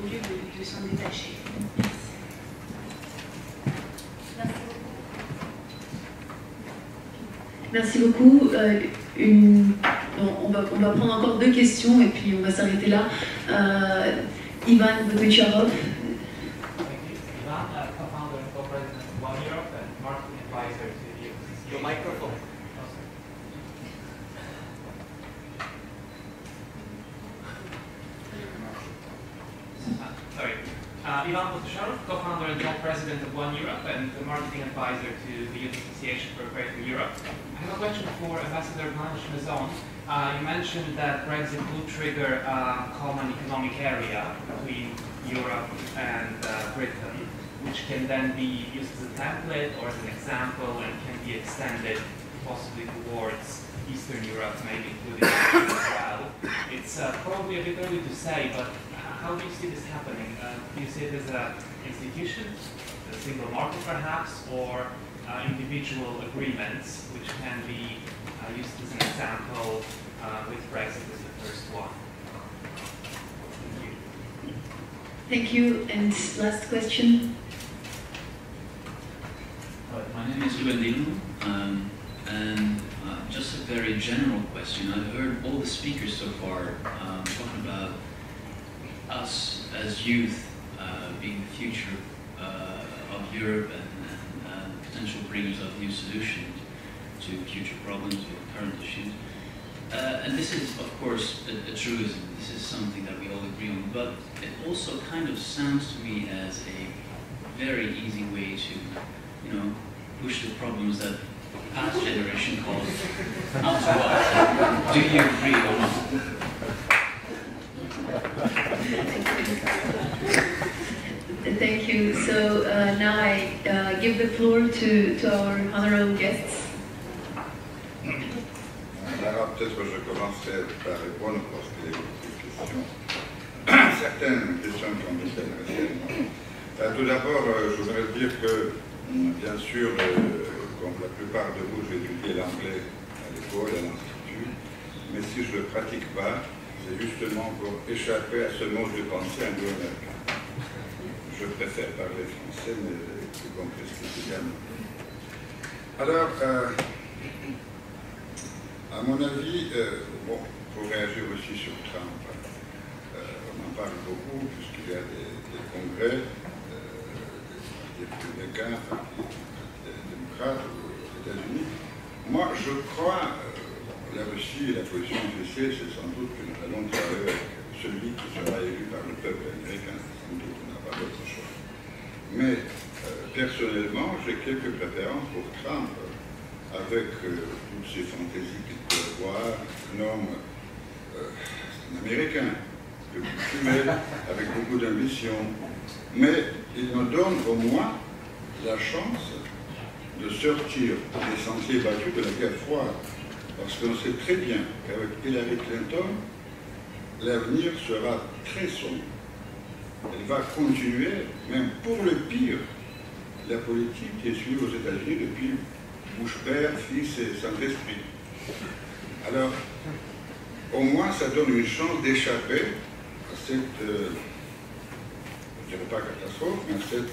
au lieu de s'en détacher. Merci beaucoup. On va prendre encore deux questions et puis on va s'arrêter là. Ivan Bogucharov. Co-founder and co-president of One Europe and marketing advisor to the Your microphone. Sorry. Ivan Bogucharov, co-founder and co-president of One Europe and the marketing advisor to the Youth Association for Greater Europe. I have a question for Ambassador Blanche-Maison. You mentioned that Brexit will trigger a common economic area between Europe and Britain, which can then be used as a template or as an example and can be extended possibly towards Eastern Europe, maybe including Israel as well. It's probably a bit early to say, but how do you see this happening? Do you see it as an institution, a single market perhaps, or individual agreements which can be used as an example with Brexit as the first one? Thank you. And last question. My name is Luandino, and just a very general question. I've heard all the speakers so far talking about us as youth being the future of Europe and potential bringers of new solutions to future problems or current issues. And this is, of course, a truism. This is something that we all agree on. But it also kind of sounds to me as a very easy way to, push the problems that the past generation caused onto us. Do you agree or not? Thank you. So now I give the floor to our honorable guests. Alors peut-être que je commencerai par répondre parce qu'il y a beaucoup de questions. Certaines questions qui ont été adressées à moi. Tout d'abord, je voudrais dire que, bien sûr, comme la plupart de vous, j'ai étudié l'anglais à l'école, à l'institut, mais si je ne le pratique pas, c'est justement pour échapper à ce mode de pensée anglo-américain. Je préfère parler français, mais j'ai compris ce que c'est bien. Alors, à mon avis, bon, pour réagir aussi sur Trump, on en parle beaucoup puisqu'il y a des congrès des républicains, des démocrates aux États-Unis. Moi, je crois, la Russie, la position officielle, c'est sans doute que nous allons travailler avec celui qui sera élu par le peuple américain. Sans doute, on n'a pas d'autre choix. Mais personnellement, j'ai quelques préférences pour Trump, avec toutes ces fantaisies qu'il peut avoir, un homme américain, culturel, avec beaucoup d'ambition, mais il nous donne au moins la chance de sortir des sentiers battus de la guerre froide, parce qu'on sait très bien qu'avec Hillary Clinton, l'avenir sera très sombre. Elle va continuer, même pour le pire, la politique qui est suivie aux États-Unis depuis Bush père, fils et Saint-Esprit. Alors, au moins, ça donne une chance d'échapper à cette, je ne dirais pas catastrophe, mais à cet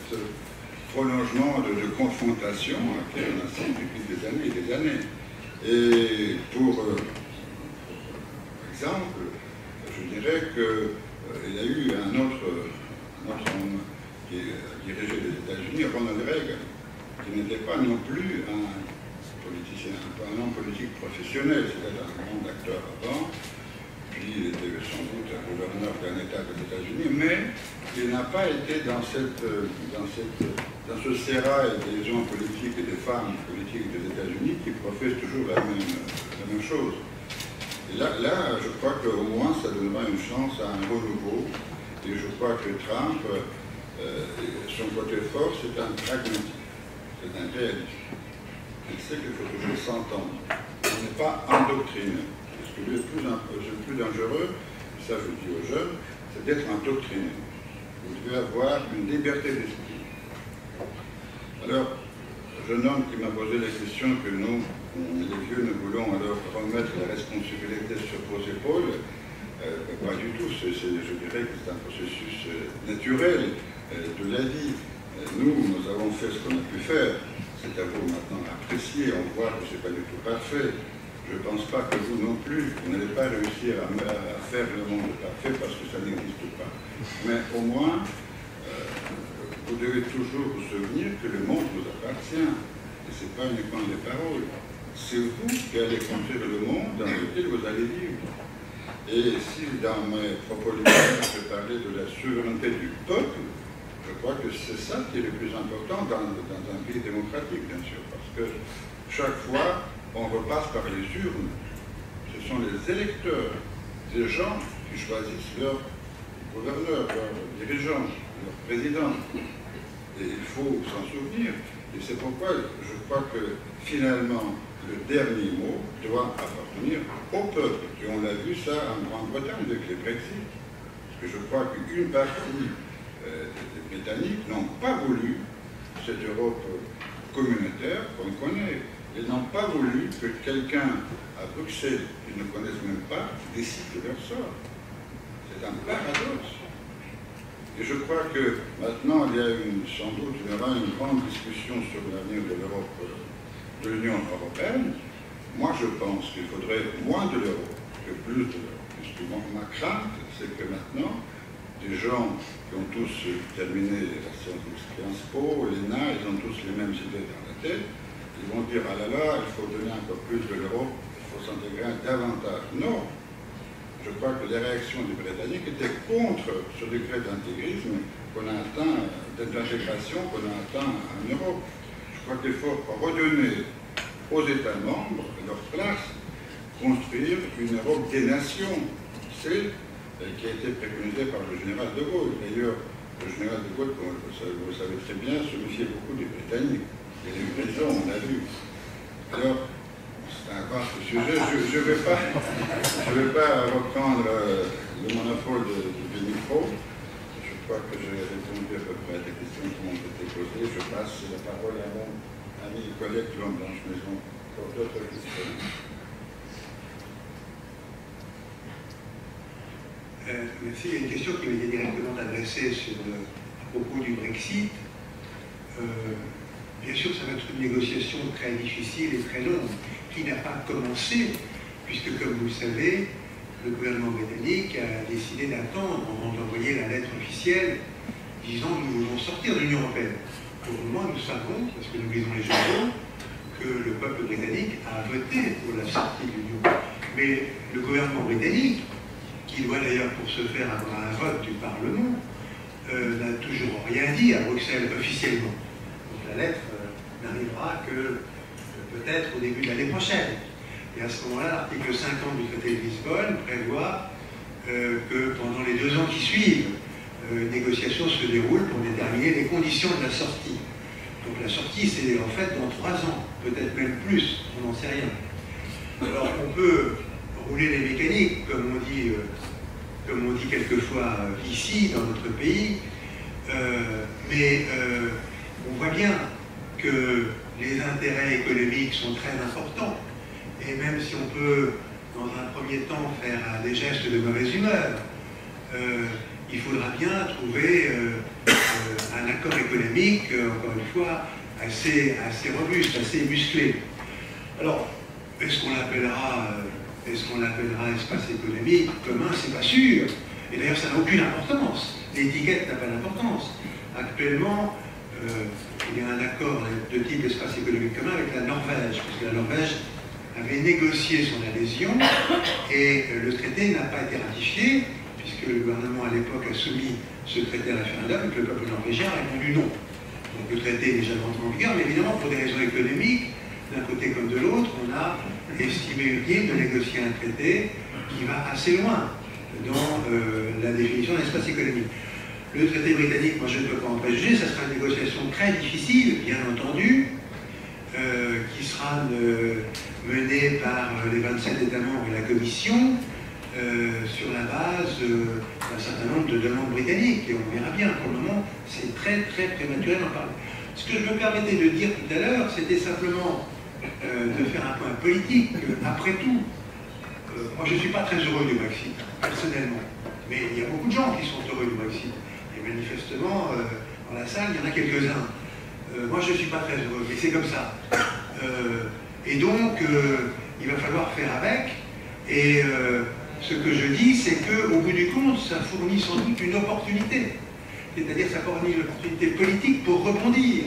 prolongement de confrontation à laquelle on assiste depuis des années et des années. Et pour exemple, je dirais qu'il y a eu un autre homme qui dirigeait les États-Unis, Ronald Reagan, qui n'était pas non plus un politicien, un homme politique professionnel, c'était un grand acteur avant, puis il était sans doute un gouverneur d'un État des États-Unis, mais il n'a pas été dans ce sérail des hommes politiques et des femmes politiques des États-Unis qui professent toujours la même chose. Et là, je crois qu'au moins ça donnera une chance à un renouveau, et je crois que Trump, son côté fort, c'est un pragmatique, c'est un réaliste. Il sait qu'il faut toujours s'entendre. On n'est pas endoctriné. Parce que le plus dangereux, ça je dis aux jeunes, c'est d'être endoctriné. Vous devez avoir une liberté d'esprit. Alors, jeune homme qui m'a posé la question que nous, les vieux, nous voulons alors remettre la responsabilité sur vos épaules, pas du tout. Je dirais que c'est un processus naturel de la vie. Nous avons fait ce qu'on a pu faire. C'est à vous maintenant d'apprécier, on voit que ce n'est pas du tout parfait. Je ne pense pas que vous non plus, vous n'allez pas réussir à faire le monde parfait parce que ça n'existe pas. Mais au moins, vous devez toujours vous souvenir que le monde vous appartient. Et ce n'est pas uniquement des paroles. C'est vous qui allez construire le monde dans lequel vous allez vivre. Et si dans mes propos liminaires, je parlais de la souveraineté du peuple, je crois que c'est ça qui est le plus important dans un pays démocratique, bien sûr, parce que chaque fois, on repasse par les urnes. Ce sont les électeurs, des gens qui choisissent leur gouverneur, leur dirigeant, leur président. Et il faut s'en souvenir. Et c'est pourquoi je crois que finalement, le dernier mot doit appartenir au peuple. Et on l'a vu ça en Grande-Bretagne avec les Brexit. Parce que je crois qu'une partie des Britanniques n'ont pas voulu cette Europe communautaire qu'on connaît. Ils n'ont pas voulu que quelqu'un à Bruxelles, qu'ils ne connaissent même pas, décide de leur sort. C'est un paradoxe. Et je crois que maintenant, il y a sans doute il y aura une grande discussion sur l'avenir de l'Europe, de l'Union européenne. Moi, je pense qu'il faudrait moins de l'euro que plus de l'euro. Puisque ma crainte, c'est que maintenant, des gens qui ont tous terminé la Sciences Po, l'ENA, ils ont tous les mêmes idées dans la tête, ils vont dire, ah là là, il faut donner encore plus de l'Europe, il faut s'intégrer davantage. Non. Je crois que les réactions des Britanniques étaient contre ce degré d'intégrisme qu'on a atteint, d'intégration qu'on a atteint en Europe. Je crois qu'il faut redonner aux États membres leur place, construire une Europe des nations. C'est qui a été préconisé par le général de Gaulle. D'ailleurs, le général de Gaulle, comme vous le savez très bien, se méfiait beaucoup des Britanniques. Il y a eu raison, on l'a vu. Alors, c'est un vaste sujet. Je ne vais pas reprendre le monopole du micro. Je crois que j'ai répondu à peu près à des questions qui m'ont été posées. Je passe la parole à ami et collègue Jean Blanche-Maison pour d'autres questions. Merci. Il y a une question qui m'a été directement adressée à propos du Brexit. Bien sûr, ça va être une négociation très difficile et très longue, qui n'a pas commencé, puisque, comme vous le savez, le gouvernement britannique a décidé d'attendre avant d'envoyer la lettre officielle disant que nous voulons sortir de l'Union européenne. Pour le moment, nous savons, parce que nous lisons les journaux, que le peuple britannique a voté pour la sortie de l'Union. Mais le gouvernement britannique, qui doit d'ailleurs pour ce faire avoir un vote du Parlement, n'a toujours rien dit à Bruxelles officiellement. Donc la lettre n'arrivera que peut-être au début de l'année prochaine. Et à ce moment-là, l'article 50 du traité de Lisbonne prévoit que pendant les 2 ans qui suivent, une négociation se déroule pour déterminer les conditions de la sortie. Donc la sortie, c'est en fait dans 3 ans, peut-être même plus, on n'en sait rien. Alors on peut rouler les mécaniques, comme on dit quelquefois ici, dans notre pays, mais on voit bien que les intérêts économiques sont très importants, et même si on peut, dans un premier temps, faire des gestes de mauvaise humeur, il faudra bien trouver un accord économique, encore une fois, assez robuste, assez musclé. Alors, est-ce qu'on l'appellera espace économique commun? C'est pas sûr. Et d'ailleurs, ça n'a aucune importance. L'étiquette n'a pas d'importance. Actuellement, il y a un accord de type espace économique commun avec la Norvège, parce que la Norvège avait négocié son adhésion et le traité n'a pas été ratifié, puisque le gouvernement à l'époque a soumis ce traité à référendum et que le peuple norvégien a répondu non. Donc le traité est déjà entré en vigueur, mais évidemment pour des raisons économiques, d'un côté comme de l'autre, on a estimé utile de négocier un traité qui va assez loin dans la définition d'un espace économique. Le traité britannique, moi je ne peux pas en préjuger, ça sera une négociation très difficile, bien entendu, qui sera menée par les 27 États membres et la Commission, sur la base d'un certain nombre de demandes britanniques, et on verra bien. Pour le moment, c'est très prématuré d'en parler. Ce que je me permettais de dire tout à l'heure, c'était simplement de faire un point politique. Après tout, moi je ne suis pas très heureux du Brexit, personnellement, mais il y a beaucoup de gens qui sont heureux du Brexit, et manifestement, dans la salle, il y en a quelques-uns. Moi je ne suis pas très heureux, mais c'est comme ça. Et donc, il va falloir faire avec, et ce que je dis, c'est qu'au bout du compte, ça fournit sans doute une opportunité. C'est-à-dire ça fournit une opportunité politique pour rebondir.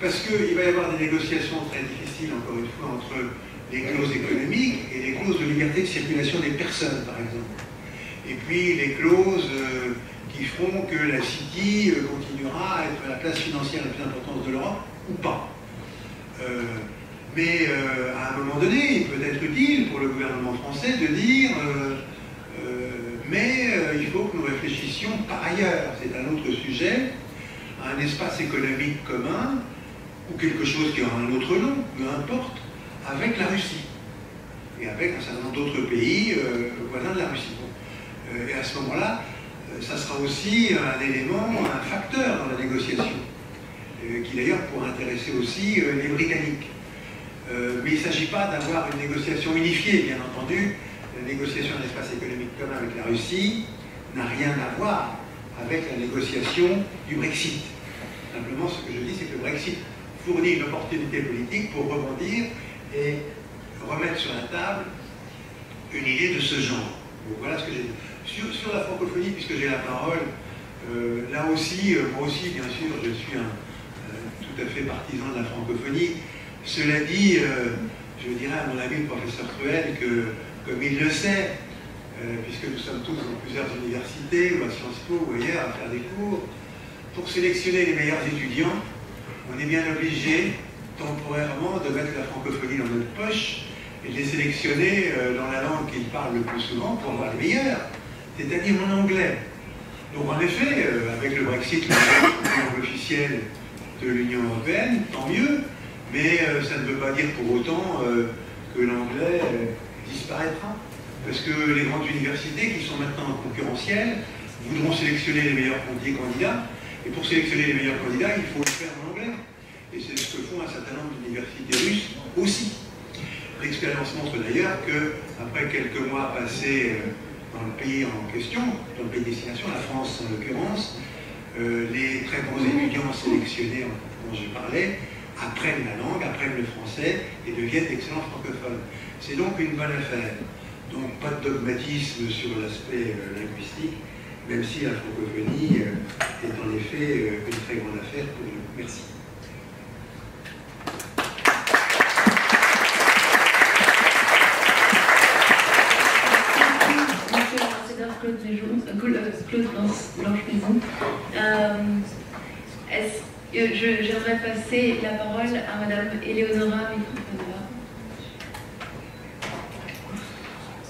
Parce qu'il va y avoir des négociations très difficiles, encore une fois, entre les clauses économiques et les clauses de liberté de circulation des personnes, par exemple. Et puis les clauses qui feront que la City continuera à être la place financière la plus importante de l'Europe, ou pas. Mais à un moment donné, il peut être utile pour le gouvernement français de dire il faut que nous réfléchissions par ailleurs, c'est un autre sujet, à un espace économique commun, ou quelque chose qui aura un autre nom, peu importe, avec la Russie, et avec un certain nombre d'autres pays voisins de la Russie. Et à ce moment-là, ça sera aussi un élément, un facteur dans la négociation, qui d'ailleurs pourra intéresser aussi les Britanniques. Mais il ne s'agit pas d'avoir une négociation unifiée, bien entendu. La négociation d'un espace économique commun avec la Russie n'a rien à voir avec la négociation du Brexit. Simplement, ce que je dis, c'est que le Brexit fournit une opportunité politique pour rebondir et remettre sur la table une idée de ce genre. Donc, voilà ce que j'ai dit. Sur la francophonie, puisque j'ai la parole, là aussi, moi aussi, bien sûr, je suis tout à fait partisan de la francophonie. Cela dit, je dirais à mon ami le professeur Cruel que, comme il le sait, puisque nous sommes tous dans plusieurs universités, ou à Sciences Po, ou ailleurs, à faire des cours, pour sélectionner les meilleurs étudiants, on est bien obligé, temporairement, de mettre la francophonie dans notre poche et de les sélectionner dans la langue qu'ils parlent le plus souvent pour avoir les meilleurs, c'est-à-dire en anglais. Donc en effet, avec le Brexit, la langue officielle de l'Union européenne, tant mieux, mais ça ne veut pas dire pour autant que l'anglais disparaîtra. Parce que les grandes universités, qui sont maintenant concurrentielles, voudront sélectionner les meilleurs candidats, et pour sélectionner les meilleurs candidats, il faut le faire en anglais. et c'est ce que font un certain nombre d'universités russes aussi. L'expérience montre d'ailleurs qu'après quelques mois passés dans le pays en question, dans le pays de destination, la France en l'occurrence, les très bons étudiants sélectionnés dont je parlais apprennent la langue, apprennent le français et deviennent excellents francophones. C'est donc une bonne affaire. Donc pas de dogmatisme sur l'aspect linguistique, même si la francophonie est en effet une très grande affaire pour nous. Merci. Claude Blanche-Maison. J'aimerais passer la parole à Madame Eleonora Mikrofonova.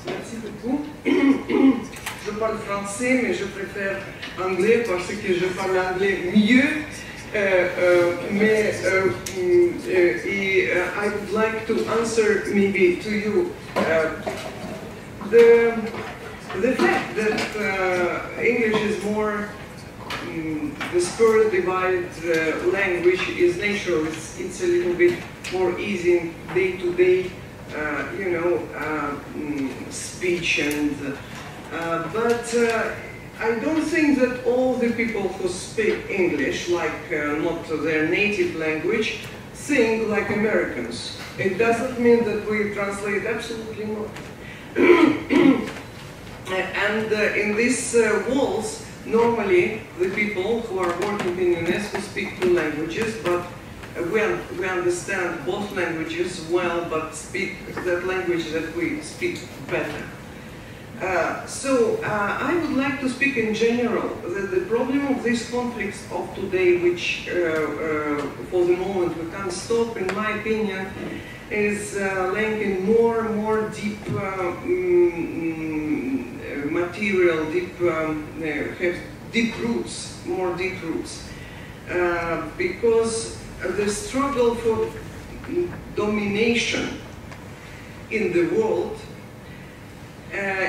Merci beaucoup. Je parle français, mais je préfère anglais parce que je parle anglais mieux. I would like to answer maybe to you the fact that English is more the spur divided language is natural. It's a little bit more easy in day-to-day, speech and. But I don't think that all the people who speak English, like not their native language, think like Americans. It doesn't mean that we translate, absolutely not. And in these walls, normally the people who are working in Unesco speak two languages, but we understand both languages well, but speak that language that we speak better. I would like to speak in general that the problem of these conflicts of today, which for the moment we can't stop, in my opinion, is laying in more and more deep material, have deep roots, more deep roots, because the struggle for domination in the world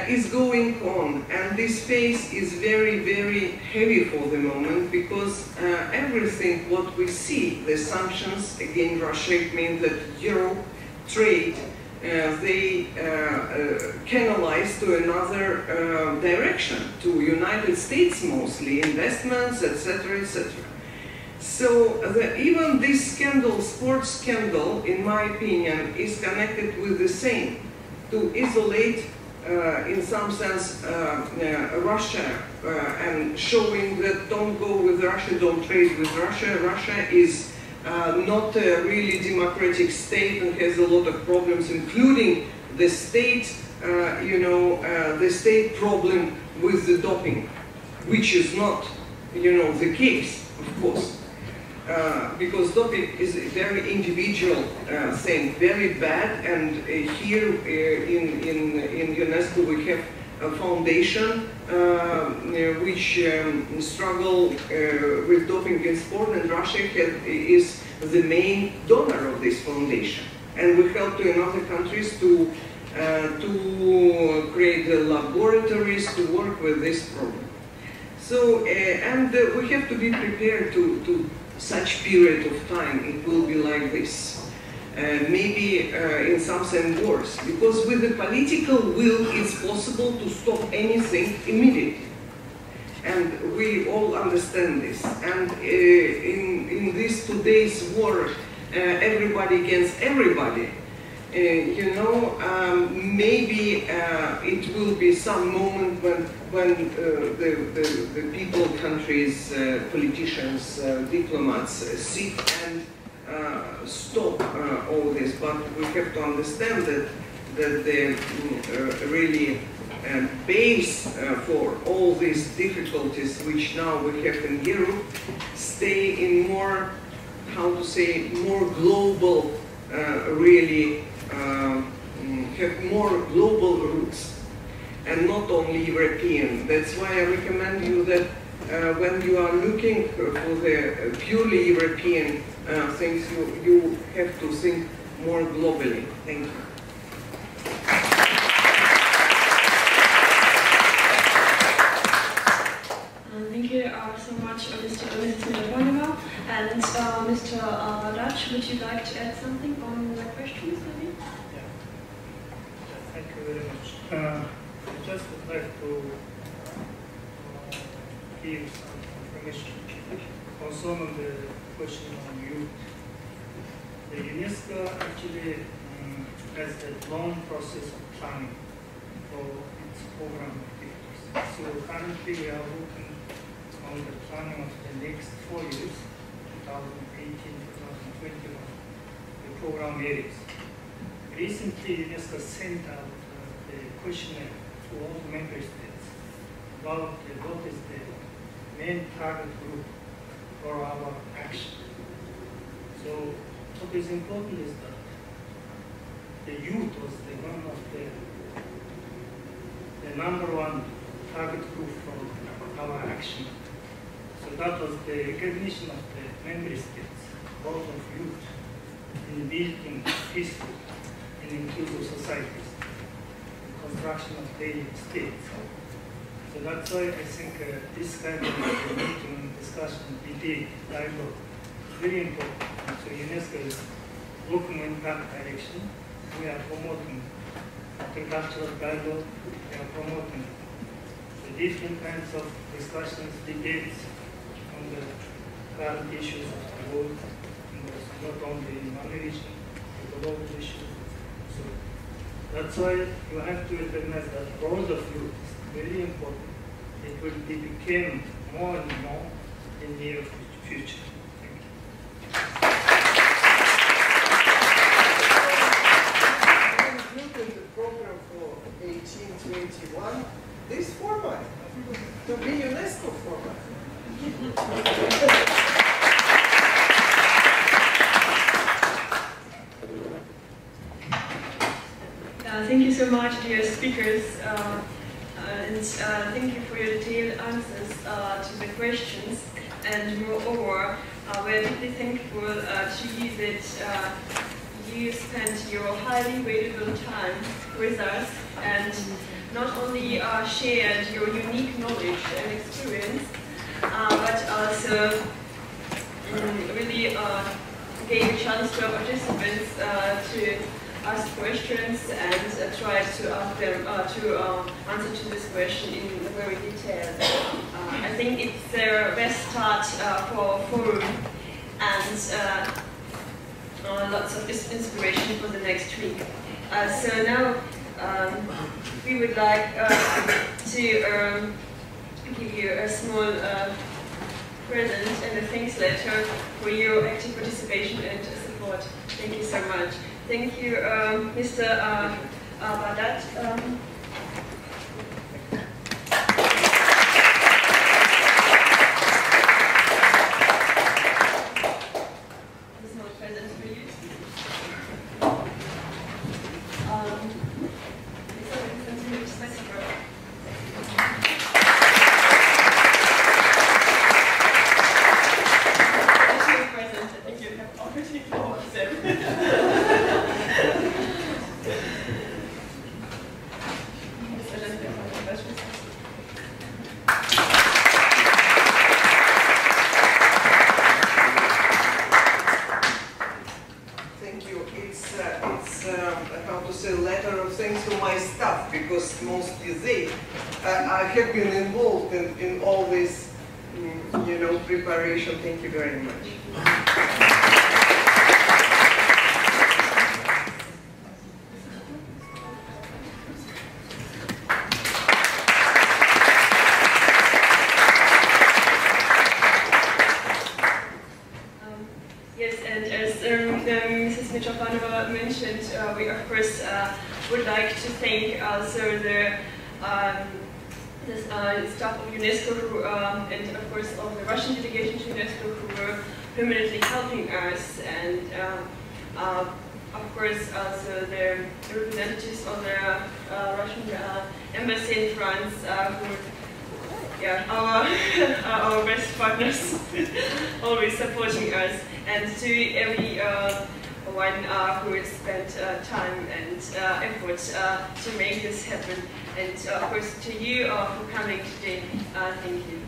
is going on, and this phase is very, very heavy for the moment, because everything what we see, the sanctions against Russia, it means that Europe trade, they canalize to another direction, to United States mostly, investments, etc., etc. So even this scandal, sports scandal, in my opinion, is connected with the same, to isolate in some sense Russia and showing that don't go with Russia, don't trade with Russia. Russia is not a really democratic state and has a lot of problems, including the state, the state problem with the doping, which is not, the case, of course. Because doping is a very individual thing, very bad, and here in UNESCO we have a foundation which struggle with doping in sport, and Russia is the main donor of this foundation. And we help to in other countries to create the laboratories to work with this problem. So, and we have to be prepared to such period of time. It will be like this. Maybe in some sense worse, because with the political will it's possible to stop anything immediately. And we all understand this. And in this today's war, everybody against everybody, maybe it will be some moment when the people, countries, politicians, diplomats sit and stop all this. But we have to understand that the really base for all these difficulties which now we have in Europe stay in more, how to say, more global, really have more global roots and not only European. That's why I recommend you that when you are looking for the purely European things, you have to think more globally. Thank you. Thank you so much, Mr. Mikrofonova and Mr. Radash. much. Would you like to add something on the questions, maybe? Yeah. Thank you very much. I just would like to give some information concerning the question on youth. The UNESCO actually has a long process of planning for its program activities. So currently we are working on the planning of the next 4 years, 2018-2021, the program areas. Recently, UNESCO sent out the questionnaire to all member states about what is the main target group for our action. So what is important is that the youth was the one of the #1 target group for our action. So that was the recognition of the member states, role of youth in building peaceful and inclusive societies, the construction of the states. So that's why I think this kind of meeting, discussion, debate, dialogue is very important. So UNESCO is working in that direction. We are promoting intercultural dialogue. We are promoting the different kinds of discussions, debates on the current issues of the world, not only in one region, but global issues. So that's why you have to recognize that role of youth is very important. It will become more and more in the near future. Thank you. Included the program for 1821, this format, to be UNESCO format. Thank you so much, dear speakers, and thank you for your detailed answers to the questions. And moreover, we're deeply thankful to you that you spent your highly valuable time with us and not only shared your unique knowledge and experience, but also really gave a chance to our participants to ask questions and try to ask them to answer to this question in very detail. I think it's their best start for a forum and lots of inspiration for the next week. So now we would like to give you a small present and a thanks letter for your active participation and support. Thank you so much. Thank you, Mr. Badat. I have been involved in all this, preparation. Thank you very much. Yes, and as Mrs. Mitrofanova mentioned, we of course would like to thank also the staff of UNESCO who, and of course of the Russian delegation to UNESCO who were permanently helping us, and of course also the representatives of the Russian embassy in France who, our best partners, always supporting us, and to every one who spent time and effort to make this happen. And of course to you for coming today, thank you.